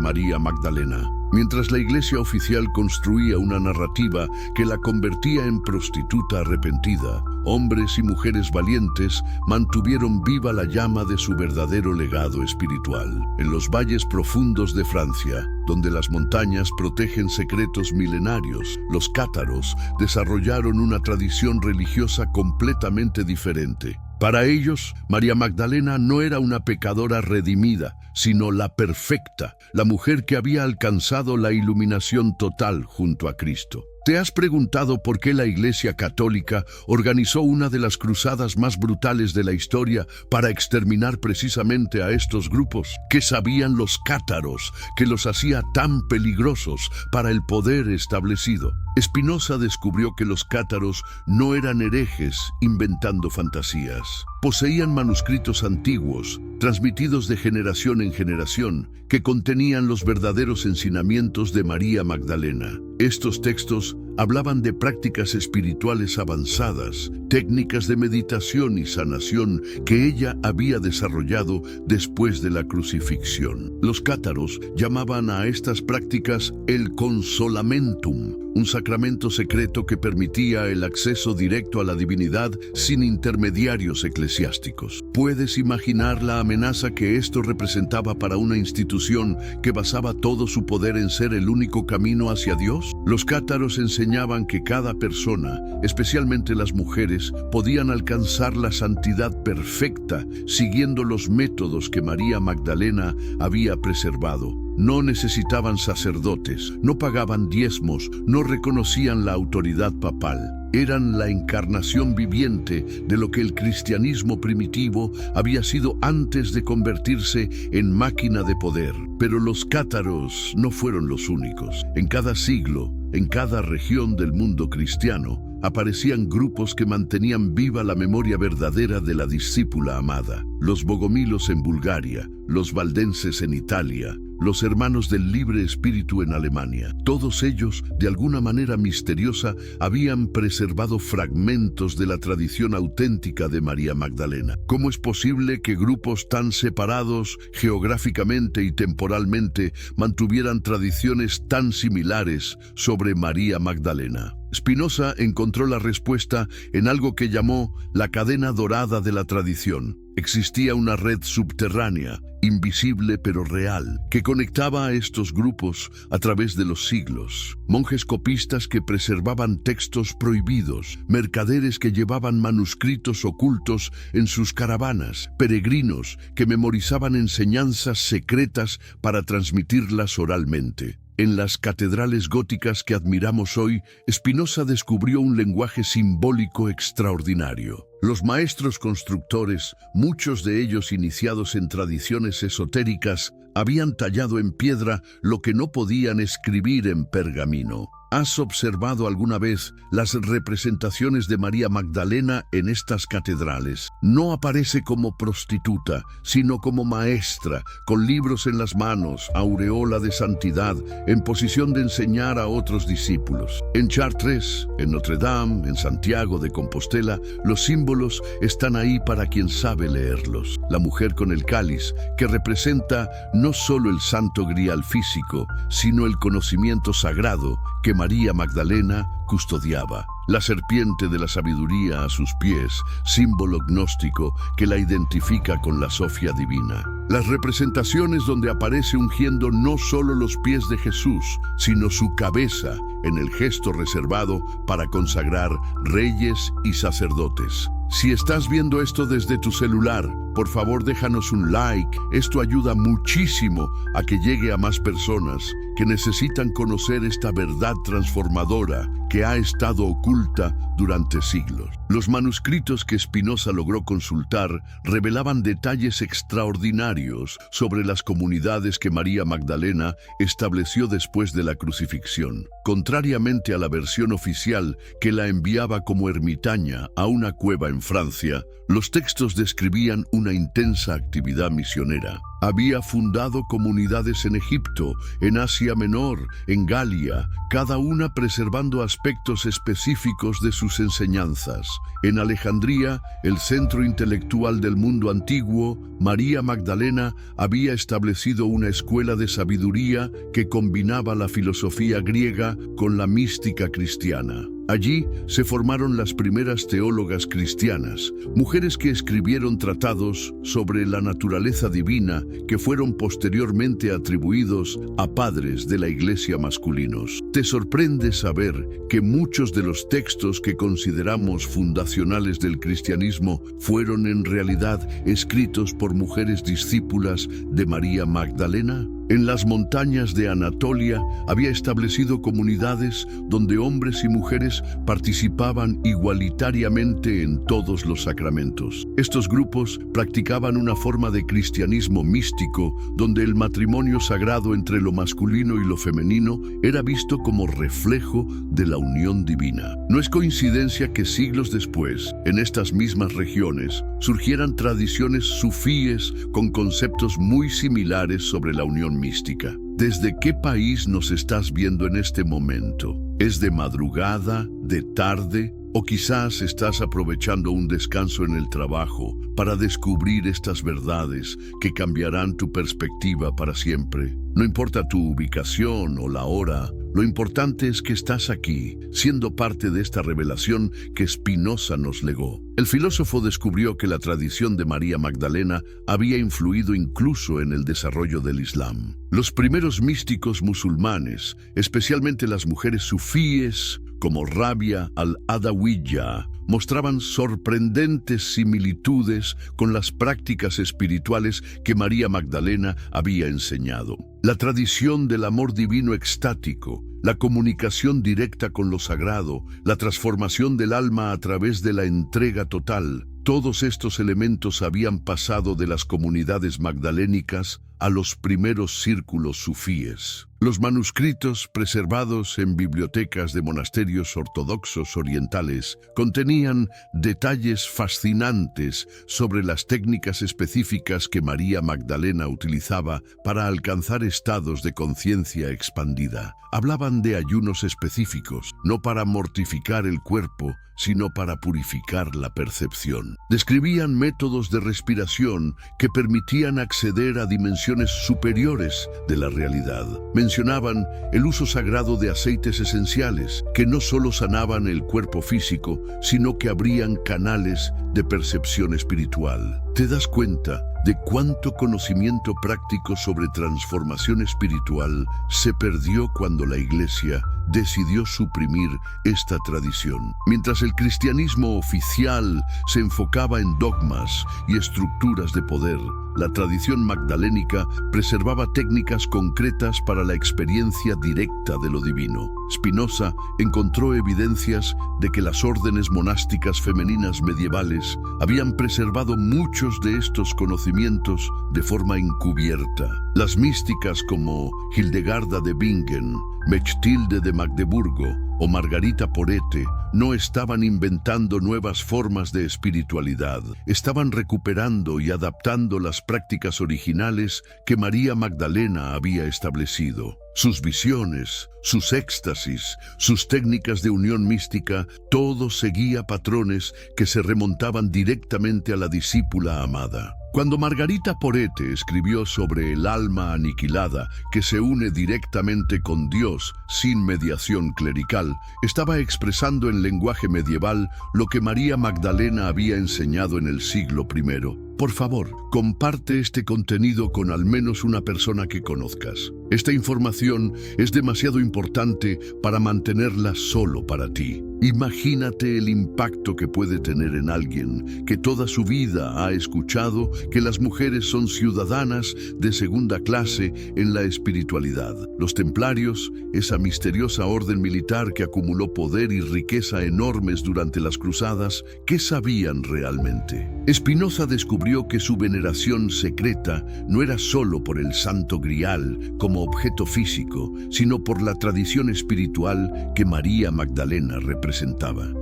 S1: María Magdalena? Mientras la Iglesia oficial construía una narrativa que la convertía en prostituta arrepentida, hombres y mujeres valientes mantuvieron viva la llama de su verdadero legado espiritual. En los valles profundos de Francia, donde las montañas protegen secretos milenarios, los cátaros desarrollaron una tradición religiosa completamente diferente. Para ellos, María Magdalena no era una pecadora redimida, sino la perfecta, la mujer que había alcanzado la iluminación total junto a Cristo. ¿Te has preguntado por qué la Iglesia Católica organizó una de las cruzadas más brutales de la historia para exterminar precisamente a estos grupos? ¿Qué sabían los cátaros que los hacía tan peligrosos para el poder establecido? Spinoza descubrió que los cátaros no eran herejes inventando fantasías. Poseían manuscritos antiguos, transmitidos de generación en generación, que contenían los verdaderos ensinamientos de María Magdalena. Estos textos hablaban de prácticas espirituales avanzadas, técnicas de meditación y sanación que ella había desarrollado después de la crucifixión. Los cátaros llamaban a estas prácticas el consolamentum, un sacramento secreto que permitía el acceso directo a la divinidad sin intermediarios eclesiásticos. ¿Puedes imaginar la amenaza que esto representaba para una institución que basaba todo su poder en ser el único camino hacia Dios? Los cátaros enseñaban que cada persona, especialmente las mujeres, podían alcanzar la santidad perfecta siguiendo los métodos que María Magdalena había preservado. No necesitaban sacerdotes, no pagaban diezmos, no reconocían la autoridad papal. Eran la encarnación viviente de lo que el cristianismo primitivo había sido antes de convertirse en máquina de poder. Pero los cátaros no fueron los únicos. En cada siglo, en cada región del mundo cristiano, aparecían grupos que mantenían viva la memoria verdadera de la discípula amada. Los bogomilos en Bulgaria, los valdenses en Italia, los hermanos del Libre Espíritu en Alemania. Todos ellos, de alguna manera misteriosa, habían preservado fragmentos de la tradición auténtica de María Magdalena. ¿Cómo es posible que grupos tan separados geográficamente y temporalmente mantuvieran tradiciones tan similares sobre María Magdalena? Spinoza encontró la respuesta en algo que llamó la cadena dorada de la tradición. Existía una red subterránea, invisible pero real, que conectaba a estos grupos a través de los siglos. Monjes copistas que preservaban textos prohibidos, mercaderes que llevaban manuscritos ocultos en sus caravanas, peregrinos que memorizaban enseñanzas secretas para transmitirlas oralmente. En las catedrales góticas que admiramos hoy, Spinoza descubrió un lenguaje simbólico extraordinario. Los maestros constructores, muchos de ellos iniciados en tradiciones esotéricas, habían tallado en piedra lo que no podían escribir en pergamino. ¿Has observado alguna vez las representaciones de María Magdalena en estas catedrales? No aparece como prostituta, sino como maestra, con libros en las manos, aureola de santidad, en posición de enseñar a otros discípulos. En Chartres, en Notre Dame, en Santiago de Compostela, los símbolos están ahí para quien sabe leerlos. La mujer con el cáliz, que representa no solo el santo grial físico, sino el conocimiento sagrado que María Magdalena custodiaba. La serpiente de la sabiduría a sus pies, símbolo gnóstico que la identifica con la Sofía divina. Las representaciones donde aparece ungiendo no solo los pies de Jesús, sino su cabeza en el gesto reservado para consagrar reyes y sacerdotes. Si estás viendo esto desde tu celular, por favor déjanos un like. Esto ayuda muchísimo a que llegue a más personas que necesitan conocer esta verdad transformadora que ha estado oculta durante siglos. Los manuscritos que Spinoza logró consultar revelaban detalles extraordinarios sobre las comunidades que María Magdalena estableció después de la crucifixión. Contrariamente a la versión oficial que la enviaba como ermitaña a una cueva en Francia, los textos describían una intensa actividad misionera. Había fundado comunidades en Egipto, en Asia Menor, en Galia, cada una preservando aspectos específicos de sus enseñanzas. En Alejandría, el centro intelectual del mundo antiguo, María Magdalena había establecido una escuela de sabiduría que combinaba la filosofía griega con la mística cristiana. Allí se formaron las primeras teólogas cristianas, mujeres que escribieron tratados sobre la naturaleza divina que fueron posteriormente atribuidos a padres de la Iglesia masculinos. Te sorprende saber que muchos de los textos que consideramos fundacionales del cristianismo fueron en realidad escritos por mujeres discípulas de María Magdalena. En las montañas de Anatolia había establecido comunidades donde hombres y mujeres participaban igualitariamente en todos los sacramentos. Estos grupos practicaban una forma de cristianismo místico donde el matrimonio sagrado entre lo masculino y lo femenino era visto como reflejo de la unión divina. No es coincidencia que siglos después, en estas mismas regiones, surgieran tradiciones sufíes con conceptos muy similares sobre la unión mística. ¿Desde qué país nos estás viendo en este momento? ¿Es de madrugada, de tarde, o quizás estás aprovechando un descanso en el trabajo para descubrir estas verdades que cambiarán tu perspectiva para siempre? No importa tu ubicación o la hora, lo importante es que estás aquí, siendo parte de esta revelación que Spinoza nos legó. El filósofo descubrió que la tradición de María Magdalena había influido incluso en el desarrollo del Islam. Los primeros místicos musulmanes, especialmente las mujeres sufíes, como Rabia al-Adawiyya, mostraban sorprendentes similitudes con las prácticas espirituales que María Magdalena había enseñado. La tradición del amor divino extático, la comunicación directa con lo sagrado, la transformación del alma a través de la entrega total, todos estos elementos habían pasado de las comunidades magdalénicas a los primeros círculos sufíes. Los manuscritos preservados en bibliotecas de monasterios ortodoxos orientales contenían detalles fascinantes sobre las técnicas específicas que María Magdalena utilizaba para alcanzar estados de conciencia expandida. Hablaban de ayunos específicos, no para mortificar el cuerpo, sino para purificar la percepción. Describían métodos de respiración que permitían acceder a dimensiones superiores de la realidad. Mencionaban el uso sagrado de aceites esenciales, que no solo sanaban el cuerpo físico, sino que abrían canales de percepción espiritual. ¿Te das cuenta de cuánto conocimiento práctico sobre transformación espiritual se perdió cuando la Iglesia decidió suprimir esta tradición? Mientras el cristianismo oficial se enfocaba en dogmas y estructuras de poder, la tradición magdalénica preservaba técnicas concretas para la experiencia directa de lo divino. Spinoza encontró evidencias de que las órdenes monásticas femeninas medievales habían preservado muchos de estos conocimientos de forma encubierta. Las místicas como Hildegarda de Bingen, Mechtilde de Magdeburgo o Margarita Porete no estaban inventando nuevas formas de espiritualidad, estaban recuperando y adaptando las prácticas originales que María Magdalena había establecido. Sus visiones, sus éxtasis, sus técnicas de unión mística, todo seguía patrones que se remontaban directamente a la discípula amada. Cuando Margarita Porete escribió sobre el alma aniquilada que se une directamente con Dios sin mediación clerical, estaba expresando en lenguaje medieval lo que María Magdalena había enseñado en el siglo I. Por favor, comparte este contenido con al menos una persona que conozcas. Esta información es demasiado importante para mantenerla solo para ti. Imagínate el impacto que puede tener en alguien que toda su vida ha escuchado que las mujeres son ciudadanas de segunda clase en la espiritualidad. Los templarios, esa misteriosa orden militar que acumuló poder y riqueza enormes durante las cruzadas, ¿qué sabían realmente? Spinoza descubrió que su veneración secreta no era solo por el Santo Grial como objeto físico, sino por la tradición espiritual que María Magdalena representaba.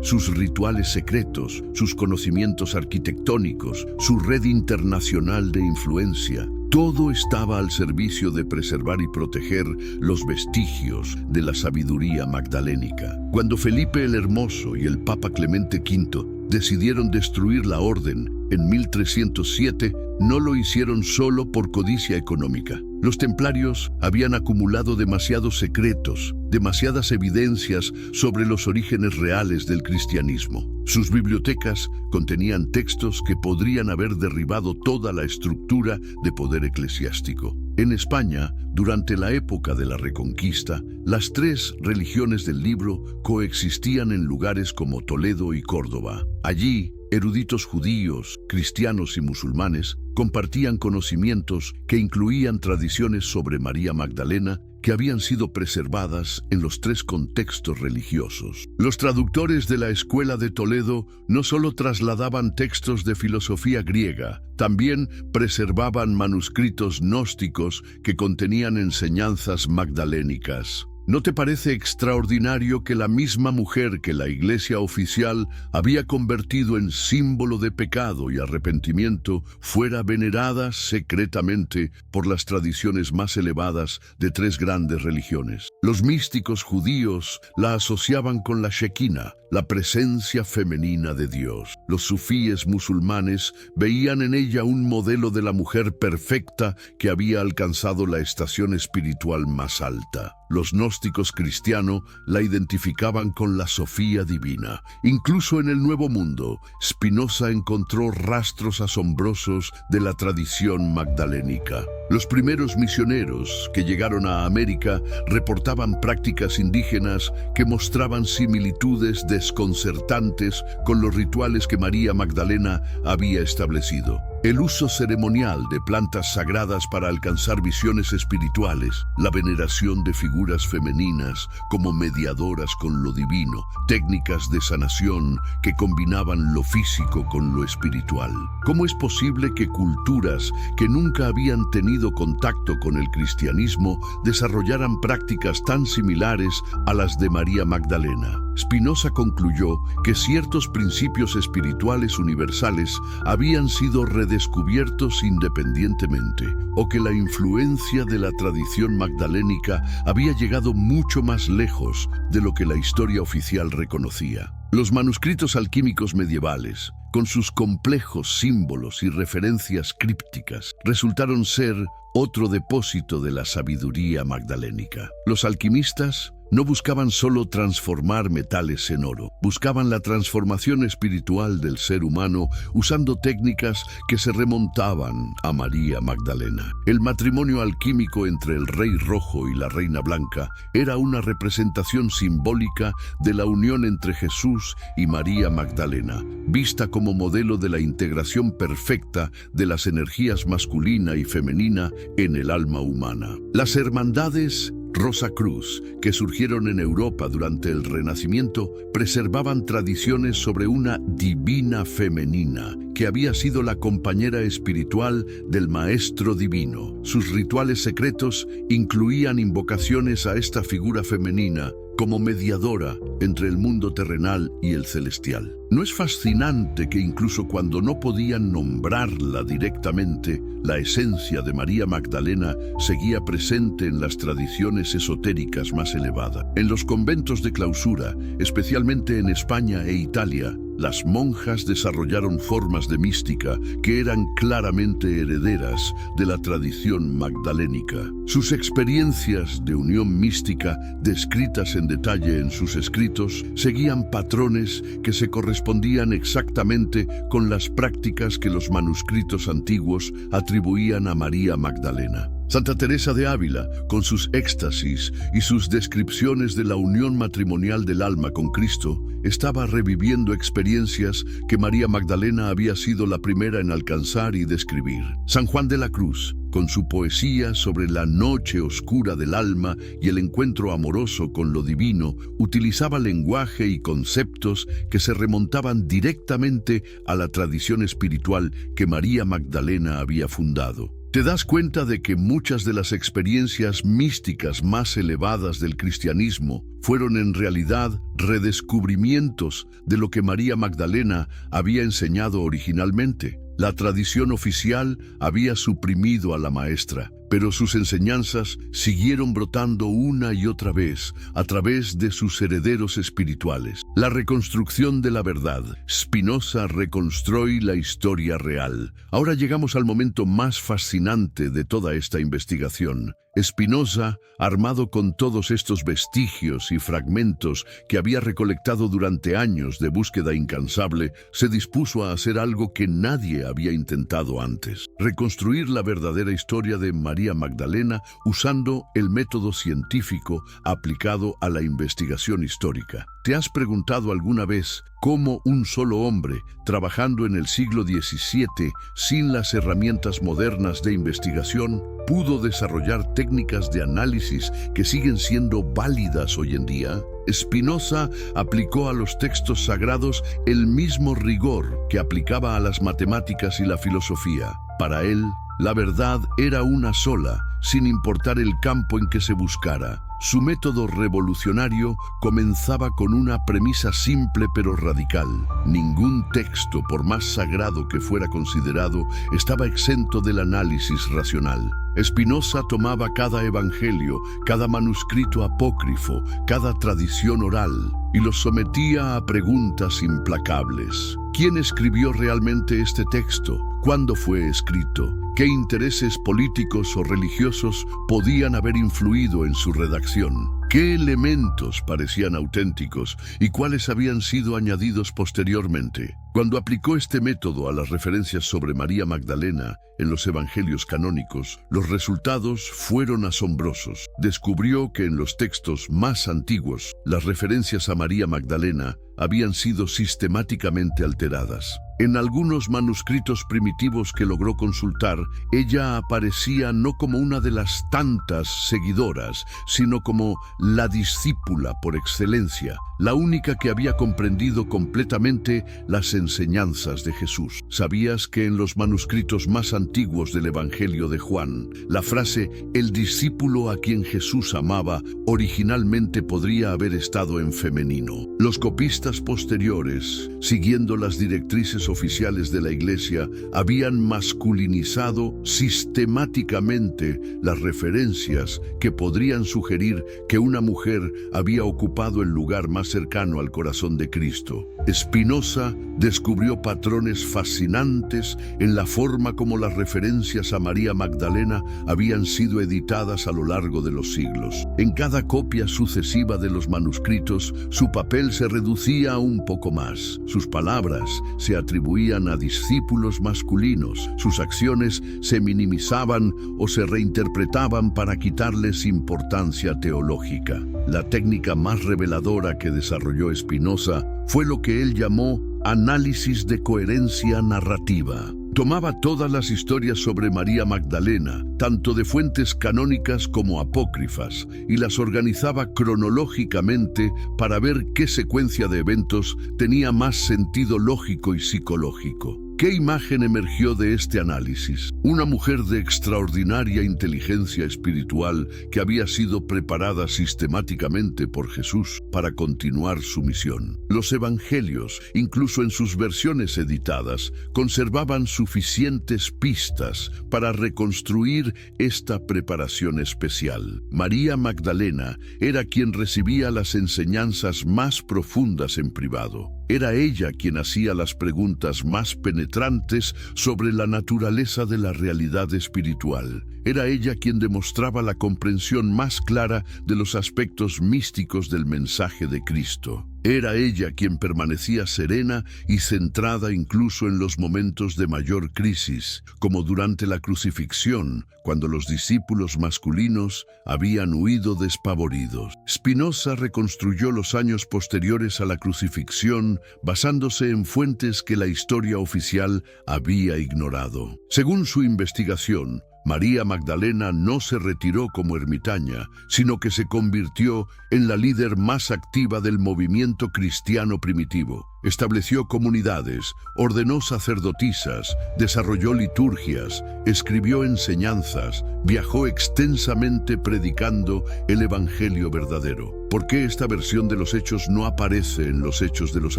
S1: Sus rituales secretos, sus conocimientos arquitectónicos, su red internacional de influencia, todo estaba al servicio de preservar y proteger los vestigios de la sabiduría magdalénica. Cuando Felipe el Hermoso y el Papa Clemente V decidieron destruir la orden en 1307, no lo hicieron solo por codicia económica. Los templarios habían acumulado demasiados secretos, demasiadas evidencias sobre los orígenes reales del cristianismo. Sus bibliotecas contenían textos que podrían haber derribado toda la estructura de poder eclesiástico. En España, durante la época de la Reconquista, las tres religiones del libro coexistían en lugares como Toledo y Córdoba. Allí, eruditos judíos, cristianos y musulmanes compartían conocimientos que incluían tradiciones sobre María Magdalena que habían sido preservadas en los tres contextos religiosos. Los traductores de la Escuela de Toledo no solo trasladaban textos de filosofía griega, también preservaban manuscritos gnósticos que contenían enseñanzas magdalénicas. ¿No te parece extraordinario que la misma mujer que la Iglesia oficial había convertido en símbolo de pecado y arrepentimiento fuera venerada secretamente por las tradiciones más elevadas de tres grandes religiones? Los místicos judíos la asociaban con la Shekinah, la presencia femenina de Dios. Los sufíes musulmanes veían en ella un modelo de la mujer perfecta que había alcanzado la estación espiritual más alta. Los gnósticos cristianos la identificaban con la Sofía divina. Incluso en el Nuevo Mundo, Spinoza encontró rastros asombrosos de la tradición magdalénica. Los primeros misioneros que llegaron a América reportaban prácticas indígenas que mostraban similitudes desconcertantes con los rituales que María Magdalena había establecido. El uso ceremonial de plantas sagradas para alcanzar visiones espirituales, la veneración de figuras femeninas como mediadoras con lo divino, técnicas de sanación que combinaban lo físico con lo espiritual. ¿Cómo es posible que culturas que nunca habían tenido contacto con el cristianismo desarrollaran prácticas tan similares a las de María Magdalena? Spinoza concluyó que ciertos principios espirituales universales habían sido redescubiertos independientemente, o que la influencia de la tradición magdalénica había llegado mucho más lejos de lo que la historia oficial reconocía. Los manuscritos alquímicos medievales, con sus complejos símbolos y referencias crípticas, resultaron ser otro depósito de la sabiduría magdalénica. Los alquimistas no buscaban solo transformar metales en oro, buscaban la transformación espiritual del ser humano usando técnicas que se remontaban a María Magdalena. El matrimonio alquímico entre el Rey Rojo y la Reina Blanca era una representación simbólica de la unión entre Jesús y María Magdalena, vista como modelo de la integración perfecta de las energías masculina y femenina en el alma humana. Las hermandades Rosa Cruz, que surgieron en Europa durante el Renacimiento, preservaban tradiciones sobre una divina femenina que había sido la compañera espiritual del Maestro Divino. Sus rituales secretos incluían invocaciones a esta figura femenina como mediadora entre el mundo terrenal y el celestial. ¿No es fascinante que incluso cuando no podían nombrarla directamente, la esencia de María Magdalena seguía presente en las tradiciones esotéricas más elevadas? En los conventos de clausura, especialmente en España e Italia, las monjas desarrollaron formas de mística que eran claramente herederas de la tradición magdalénica. Sus experiencias de unión mística, descritas en detalle en sus escritos, seguían patrones que se correspondían exactamente con las prácticas que los manuscritos antiguos atribuían a María Magdalena. Santa Teresa de Ávila, con sus éxtasis y sus descripciones de la unión matrimonial del alma con Cristo, estaba reviviendo experiencias que María Magdalena había sido la primera en alcanzar y describir. San Juan de la Cruz, con su poesía sobre la noche oscura del alma y el encuentro amoroso con lo divino, utilizaba lenguaje y conceptos que se remontaban directamente a la tradición espiritual que María Magdalena había fundado. ¿Te das cuenta de que muchas de las experiencias místicas más elevadas del cristianismo fueron en realidad redescubrimientos de lo que María Magdalena había enseñado originalmente? La tradición oficial había suprimido a la maestra, pero sus enseñanzas siguieron brotando una y otra vez a través de sus herederos espirituales. La reconstrucción de la verdad. Spinoza reconstruye la historia real. Ahora llegamos al momento más fascinante de toda esta investigación. Spinoza, armado con todos estos vestigios y fragmentos que había recolectado durante años de búsqueda incansable, se dispuso a hacer algo que nadie había intentado antes: reconstruir la verdadera historia de María Magdalena usando el método científico aplicado a la investigación histórica. ¿Te has preguntado alguna vez cómo un solo hombre, trabajando en el siglo XVII, sin las herramientas modernas de investigación, pudo desarrollar técnicas de análisis que siguen siendo válidas hoy en día? Spinoza aplicó a los textos sagrados el mismo rigor que aplicaba a las matemáticas y la filosofía. Para él, la verdad era una sola, sin importar el campo en que se buscara. Su método revolucionario comenzaba con una premisa simple pero radical. Ningún texto, por más sagrado que fuera considerado, estaba exento del análisis racional. Spinoza tomaba cada evangelio, cada manuscrito apócrifo, cada tradición oral, y los sometía a preguntas implacables. ¿Quién escribió realmente este texto? ¿Cuándo fue escrito? ¿Qué intereses políticos o religiosos podían haber influido en su redacción? ¿Qué elementos parecían auténticos y cuáles habían sido añadidos posteriormente? Cuando aplicó este método a las referencias sobre María Magdalena en los evangelios canónicos, los resultados fueron asombrosos. Descubrió que en los textos más antiguos, las referencias a María Magdalena habían sido sistemáticamente alteradas. En algunos manuscritos primitivos que logró consultar, ella aparecía no como una de las tantas seguidoras, sino como la discípula por excelencia, la única que había comprendido completamente las enseñanzas de Jesús. ¿Sabías que en los manuscritos más antiguos del Evangelio de Juan, la frase «el discípulo a quien Jesús amaba» originalmente podría haber estado en femenino? Los copistas posteriores, siguiendo las directrices oficiales de la Iglesia, habían masculinizado sistemáticamente las referencias que podrían sugerir que una mujer había ocupado el lugar más cercano al corazón de Cristo. Spinoza descubrió patrones fascinantes en la forma como las referencias a María Magdalena habían sido editadas a lo largo de los siglos. En cada copia sucesiva de los manuscritos, su papel se reducía un poco más. Sus palabras se atribuían a discípulos masculinos, sus acciones se minimizaban o se reinterpretaban para quitarles importancia teológica. La técnica más reveladora que desarrolló Spinoza fue lo que él llamó análisis de coherencia narrativa. Tomaba todas las historias sobre María Magdalena, tanto de fuentes canónicas como apócrifas, y las organizaba cronológicamente para ver qué secuencia de eventos tenía más sentido lógico y psicológico. ¿Qué imagen emergió de este análisis? Una mujer de extraordinaria inteligencia espiritual que había sido preparada sistemáticamente por Jesús para continuar su misión. Los evangelios, incluso en sus versiones editadas, conservaban suficientes pistas para reconstruir esta preparación especial. María Magdalena era quien recibía las enseñanzas más profundas en privado. Era ella quien hacía las preguntas más penetrantes sobre la naturaleza de la realidad espiritual. Era ella quien demostraba la comprensión más clara de los aspectos místicos del mensaje de Cristo. Era ella quien permanecía serena y centrada incluso en los momentos de mayor crisis, como durante la crucifixión, cuando los discípulos masculinos habían huido despavoridos. Spinoza reconstruyó los años posteriores a la crucifixión basándose en fuentes que la historia oficial había ignorado. Según su investigación, María Magdalena no se retiró como ermitaña, sino que se convirtió en la líder más activa del movimiento cristiano primitivo. Estableció comunidades, ordenó sacerdotisas, desarrolló liturgias, escribió enseñanzas, viajó extensamente predicando el Evangelio verdadero. ¿Por qué esta versión de los Hechos no aparece en los Hechos de los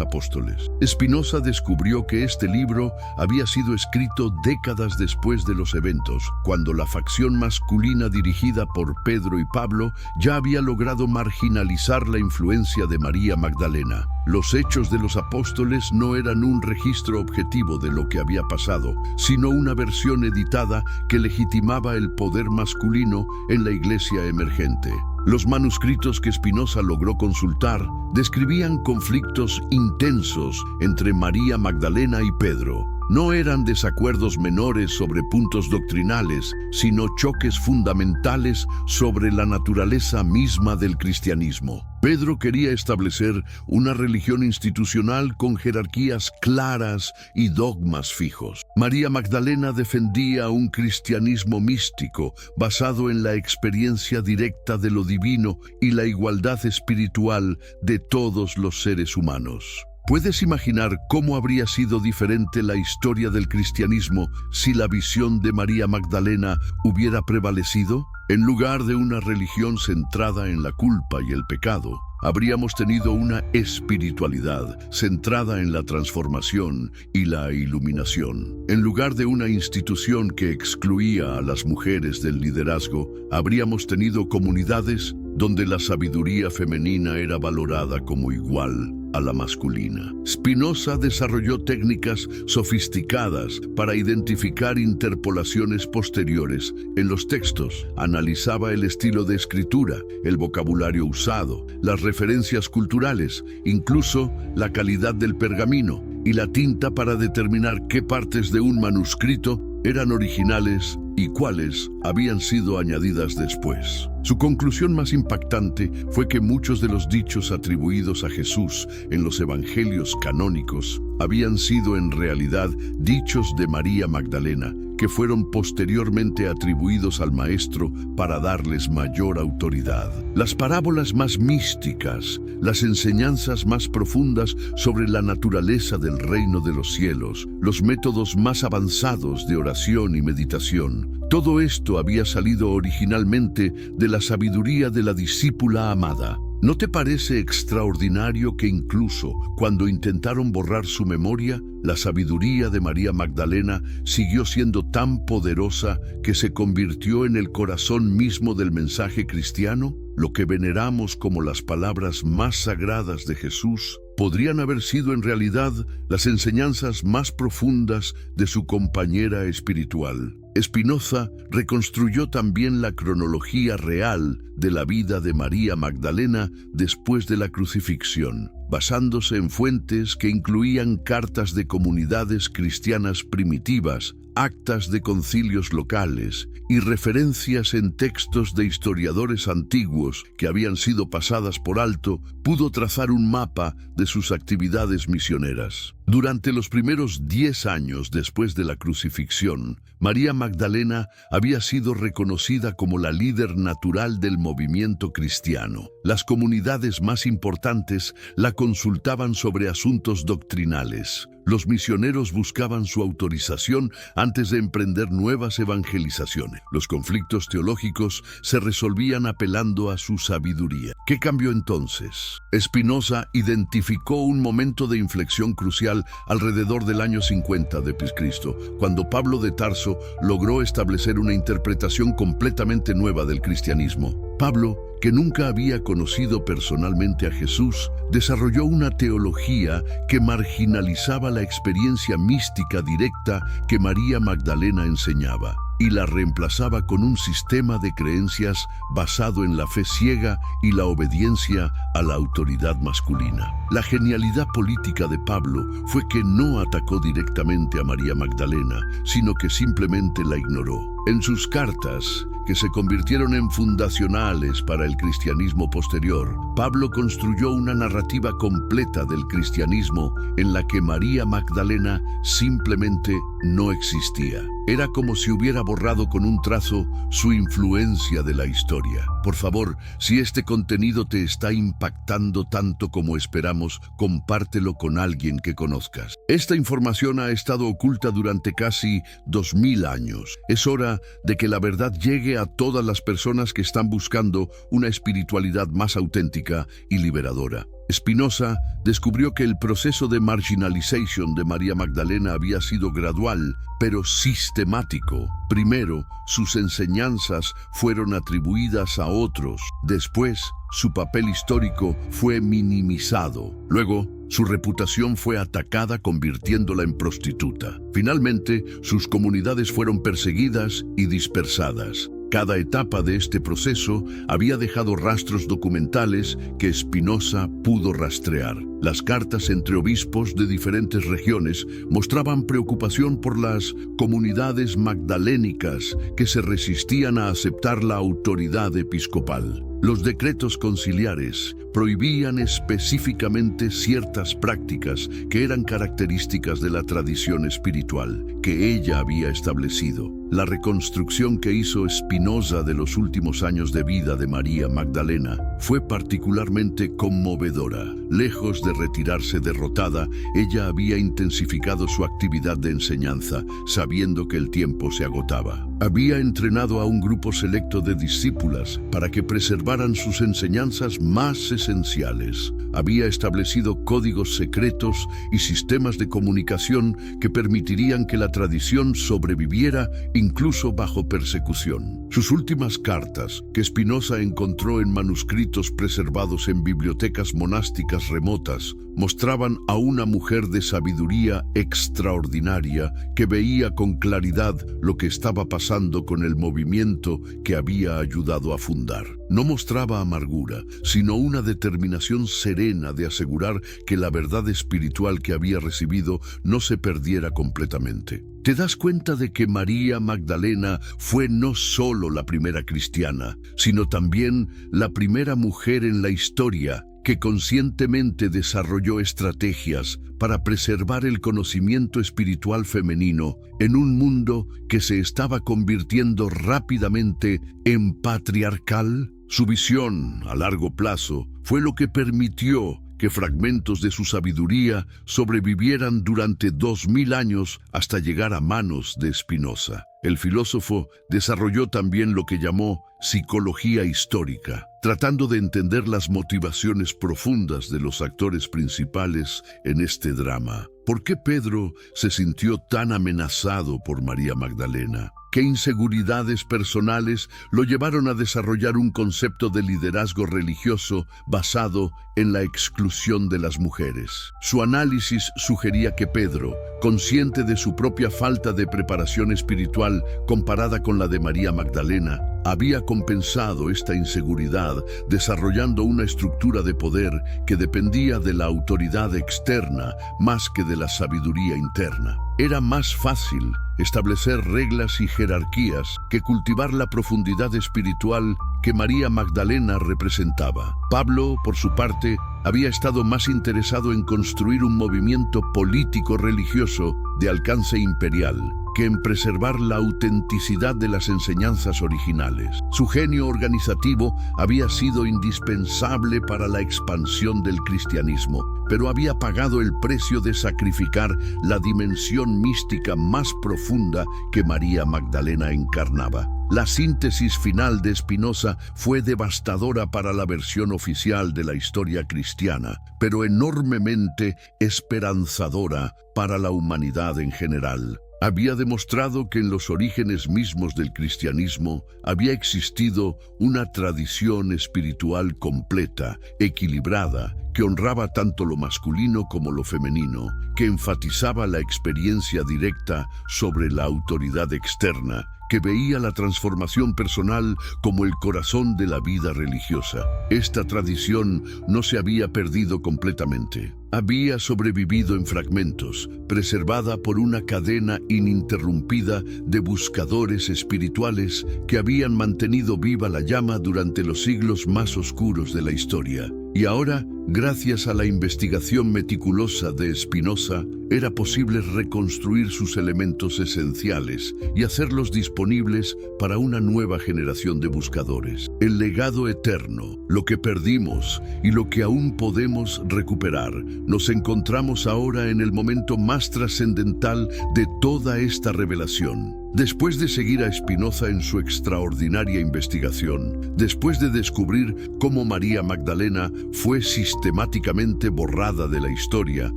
S1: Apóstoles? Spinoza descubrió que este libro había sido escrito décadas después de los eventos, cuando la facción masculina dirigida por Pedro y Pablo ya había logrado marginalizar la influencia de María Magdalena. Los Hechos de los Apóstoles no eran un registro objetivo de lo que había pasado, sino una versión editada que legitimaba el poder masculino en la iglesia emergente. Los manuscritos que Spinoza logró consultar describían conflictos intensos entre María Magdalena y Pedro. No eran desacuerdos menores sobre puntos doctrinales, sino choques fundamentales sobre la naturaleza misma del cristianismo. Pedro quería establecer una religión institucional con jerarquías claras y dogmas fijos. María Magdalena defendía un cristianismo místico basado en la experiencia directa de lo divino y la igualdad espiritual de todos los seres humanos. ¿Puedes imaginar cómo habría sido diferente la historia del cristianismo si la visión de María Magdalena hubiera prevalecido? En lugar de una religión centrada en la culpa y el pecado, habríamos tenido una espiritualidad centrada en la transformación y la iluminación. En lugar de una institución que excluía a las mujeres del liderazgo, habríamos tenido comunidades donde la sabiduría femenina era valorada como igual a la masculina. Spinoza desarrolló técnicas sofisticadas para identificar interpolaciones posteriores en los textos. Analizaba el estilo de escritura, el vocabulario usado, las referencias culturales, incluso la calidad del pergamino y la tinta para determinar qué partes de un manuscrito eran originales y cuáles habían sido añadidas después. Su conclusión más impactante fue que muchos de los dichos atribuidos a Jesús en los evangelios canónicos habían sido en realidad dichos de María Magdalena, que fueron posteriormente atribuidos al Maestro para darles mayor autoridad. Las parábolas más místicas, las enseñanzas más profundas sobre la naturaleza del reino de los cielos, los métodos más avanzados de oración y meditación, todo esto había salido originalmente de la sabiduría de la discípula amada. ¿No te parece extraordinario que incluso cuando intentaron borrar su memoria, la sabiduría de María Magdalena siguió siendo tan poderosa que se convirtió en el corazón mismo del mensaje cristiano? Lo que veneramos como las palabras más sagradas de Jesús podrían haber sido en realidad las enseñanzas más profundas de su compañera espiritual. Spinoza reconstruyó también la cronología real de la vida de María Magdalena después de la crucifixión, basándose en fuentes que incluían cartas de comunidades cristianas primitivas, actas de concilios locales y referencias en textos de historiadores antiguos que habían sido pasadas por alto. Pudo trazar un mapa de sus actividades misioneras. Durante los primeros 10 años después de la crucifixión, María Magdalena había sido reconocida como la líder natural del movimiento cristiano. Las comunidades más importantes la consultaban sobre asuntos doctrinales. Los misioneros buscaban su autorización antes de emprender nuevas evangelizaciones. Los conflictos teológicos se resolvían apelando a su sabiduría. ¿Qué cambió entonces? Spinoza identificó un momento de inflexión crucial alrededor del año 50 de Cristo, cuando Pablo de Tarso logró establecer una interpretación completamente nueva del cristianismo. Pablo, que nunca había conocido personalmente a Jesús, desarrolló una teología que marginalizaba la experiencia mística directa que María Magdalena enseñaba y la reemplazaba con un sistema de creencias basado en la fe ciega y la obediencia a la autoridad masculina. La genialidad política de Pablo fue que no atacó directamente a María Magdalena, sino que simplemente la ignoró. En sus cartas, que se convirtieron en fundacionales para el cristianismo posterior, Pablo construyó una narrativa completa del cristianismo en la que María Magdalena simplemente no existía. Era como si hubiera borrado con un trazo su influencia de la historia. Por favor, si este contenido te está impactando tanto como esperamos, compártelo con alguien que conozcas. Esta información ha estado oculta durante casi 2000 años. Es hora de que la verdad llegue a todas las personas que están buscando una espiritualidad más auténtica y liberadora. Spinoza descubrió que el proceso de marginalización de María Magdalena había sido gradual, pero sistemático. Primero, sus enseñanzas fueron atribuidas a otros. Después, su papel histórico fue minimizado. Luego, su reputación fue atacada, convirtiéndola en prostituta. Finalmente, sus comunidades fueron perseguidas y dispersadas. Cada etapa de este proceso había dejado rastros documentales que Spinoza pudo rastrear. Las cartas entre obispos de diferentes regiones mostraban preocupación por las comunidades magdalénicas que se resistían a aceptar la autoridad episcopal. Los decretos conciliares prohibían específicamente ciertas prácticas que eran características de la tradición espiritual que ella había establecido. La reconstrucción que hizo Spinoza de los últimos años de vida de María Magdalena fue particularmente conmovedora. Lejos de retirarse derrotada, ella había intensificado su actividad de enseñanza, sabiendo que el tiempo se agotaba. Había entrenado a un grupo selecto de discípulas para que preservaran sus enseñanzas más esenciales. Había establecido códigos secretos y sistemas de comunicación que permitirían que la tradición sobreviviera incluso bajo persecución. Sus últimas cartas, que Spinoza encontró en manuscritos preservados en bibliotecas monásticas remotas, mostraban a una mujer de sabiduría extraordinaria que veía con claridad lo que estaba pasando con el movimiento que había ayudado a fundar. No mostraba amargura, sino una determinación serena de asegurar que la verdad espiritual que había recibido no se perdiera completamente. Te das cuenta de que María Magdalena fue no solo la primera cristiana, sino también la primera mujer en la historia que conscientemente desarrolló estrategias para preservar el conocimiento espiritual femenino en un mundo que se estaba convirtiendo rápidamente en patriarcal. Su visión a largo plazo fue lo que permitió que fragmentos de su sabiduría sobrevivieran durante 2000 años hasta llegar a manos de Spinoza. El filósofo desarrolló también lo que llamó psicología histórica, tratando de entender las motivaciones profundas de los actores principales en este drama. ¿Por qué Pedro se sintió tan amenazado por María Magdalena? ¿Qué inseguridades personales lo llevaron a desarrollar un concepto de liderazgo religioso basado en la exclusión de las mujeres? Su análisis sugería que Pedro, consciente de su propia falta de preparación espiritual comparada con la de María Magdalena, había compensado esta inseguridad desarrollando una estructura de poder que dependía de la autoridad externa más que de la sabiduría interna. Era más fácil establecer reglas y jerarquías que cultivar la profundidad espiritual que María Magdalena representaba. Pablo, por su parte, había estado más interesado en construir un movimiento político-religioso de alcance imperial que en preservar la autenticidad de las enseñanzas originales. Su genio organizativo había sido indispensable para la expansión del cristianismo, pero había pagado el precio de sacrificar la dimensión mística más profunda que María Magdalena encarnaba. La síntesis final de Spinoza fue devastadora para la versión oficial de la historia cristiana, pero enormemente esperanzadora para la humanidad en general. Había demostrado que en los orígenes mismos del cristianismo había existido una tradición espiritual completa, equilibrada, que honraba tanto lo masculino como lo femenino, que enfatizaba la experiencia directa sobre la autoridad externa, que veía la transformación personal como el corazón de la vida religiosa. Esta tradición no se había perdido completamente. Había sobrevivido en fragmentos, preservada por una cadena ininterrumpida de buscadores espirituales que habían mantenido viva la llama durante los siglos más oscuros de la historia. Y ahora, gracias a la investigación meticulosa de Spinoza, era posible reconstruir sus elementos esenciales y hacerlos disponibles para una nueva generación de buscadores. El legado eterno, lo que perdimos y lo que aún podemos recuperar, nos encontramos ahora en el momento más trascendental de toda esta revelación. Después de seguir a Spinoza en su extraordinaria investigación, después de descubrir cómo María Magdalena fue sistemáticamente borrada de la historia,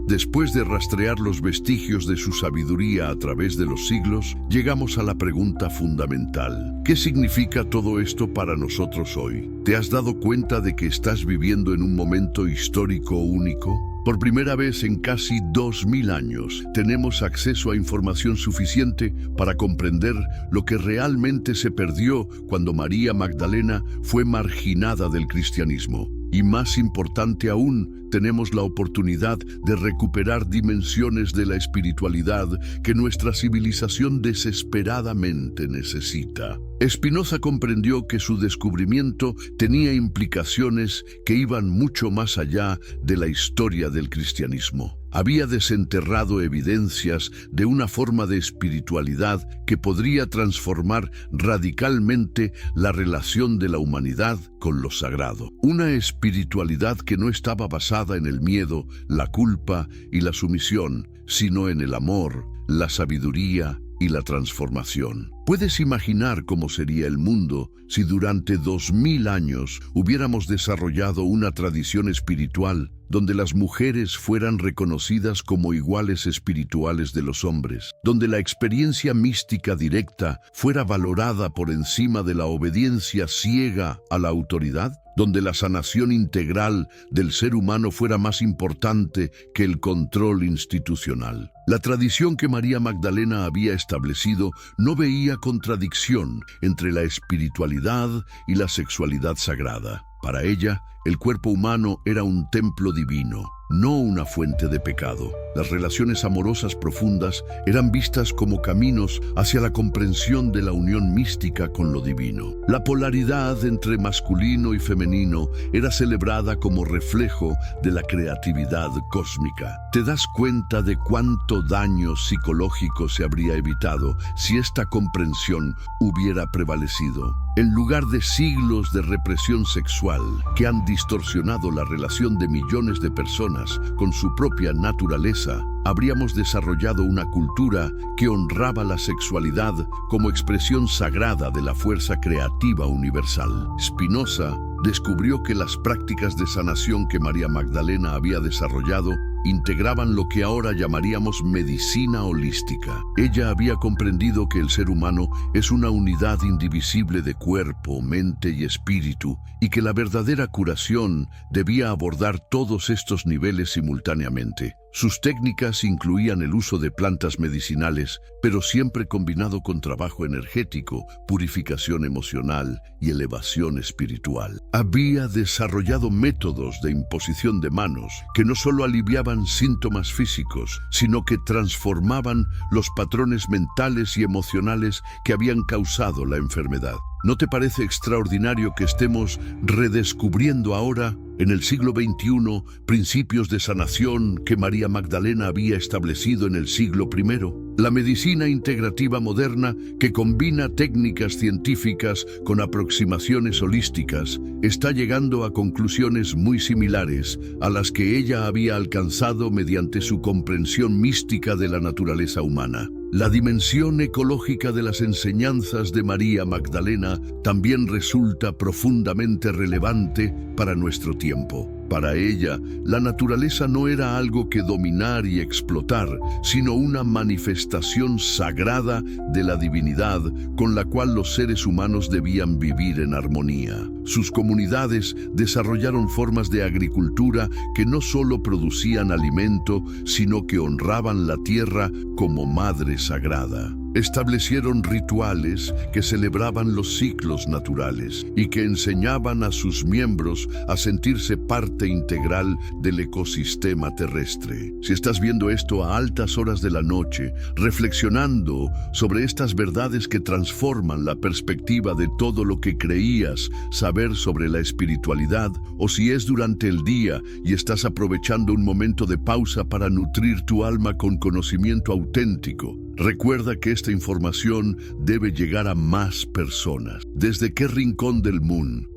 S1: después de rastrear los vestigios de su sabiduría a través de los siglos, llegamos a la pregunta fundamental. ¿Qué significa todo esto para nosotros hoy? ¿Te has dado cuenta de que estás viviendo en un momento histórico único? Por primera vez en casi 2000 años, tenemos acceso a información suficiente para comprender lo que realmente se perdió cuando María Magdalena fue marginada del cristianismo. Y más importante aún, tenemos la oportunidad de recuperar dimensiones de la espiritualidad que nuestra civilización desesperadamente necesita. Spinoza comprendió que su descubrimiento tenía implicaciones que iban mucho más allá de la historia del cristianismo. Había desenterrado evidencias de una forma de espiritualidad que podría transformar radicalmente la relación de la humanidad con lo sagrado. Una espiritualidad que no estaba basada en el miedo, la culpa y la sumisión, sino en el amor, la sabiduría y la transformación. ¿Puedes imaginar cómo sería el mundo si durante 2000 años hubiéramos desarrollado una tradición espiritual donde las mujeres fueran reconocidas como iguales espirituales de los hombres, donde la experiencia mística directa fuera valorada por encima de la obediencia ciega a la autoridad, donde la sanación integral del ser humano fuera más importante que el control institucional? La tradición que María Magdalena había establecido no veía contradicción entre la espiritualidad y la sexualidad sagrada. Para ella, el cuerpo humano era un templo divino, no una fuente de pecado. Las relaciones amorosas profundas eran vistas como caminos hacia la comprensión de la unión mística con lo divino. La polaridad entre masculino y femenino era celebrada como reflejo de la creatividad cósmica. ¿Te das cuenta de cuánto daño psicológico se habría evitado si esta comprensión hubiera prevalecido? En lugar de siglos de represión sexual que han distorsionado la relación de millones de personas con su propia naturaleza, habríamos desarrollado una cultura que honraba la sexualidad como expresión sagrada de la fuerza creativa universal. Spinoza descubrió que las prácticas de sanación que María Magdalena había desarrollado integraban lo que ahora llamaríamos medicina holística. Ella había comprendido que el ser humano es una unidad indivisible de cuerpo, mente y espíritu, y que la verdadera curación debía abordar todos estos niveles simultáneamente. Sus técnicas incluían el uso de plantas medicinales, pero siempre combinado con trabajo energético, purificación emocional y elevación espiritual. Había desarrollado métodos de imposición de manos que no solo aliviaban síntomas físicos, sino que transformaban los patrones mentales y emocionales que habían causado la enfermedad. ¿No te parece extraordinario que estemos redescubriendo ahora, en el siglo XXI, principios de sanación que María Magdalena había establecido en el siglo I? La medicina integrativa moderna, que combina técnicas científicas con aproximaciones holísticas, está llegando a conclusiones muy similares a las que ella había alcanzado mediante su comprensión mística de la naturaleza humana. La dimensión ecológica de las enseñanzas de María Magdalena también resulta profundamente relevante para nuestro tiempo. Para ella, la naturaleza no era algo que dominar y explotar, sino una manifestación sagrada de la divinidad con la cual los seres humanos debían vivir en armonía. Sus comunidades desarrollaron formas de agricultura que no solo producían alimento, sino que honraban la tierra como madre sagrada. Establecieron rituales que celebraban los ciclos naturales y que enseñaban a sus miembros a sentirse parte integral del ecosistema terrestre. Si estás viendo esto a altas horas de la noche, reflexionando sobre estas verdades que transforman la perspectiva de todo lo que creías saber sobre la espiritualidad, o si es durante el día y estás aprovechando un momento de pausa para nutrir tu alma con conocimiento auténtico, recuerda que esta información debe llegar a más personas. ¿Desde qué rincón del mundo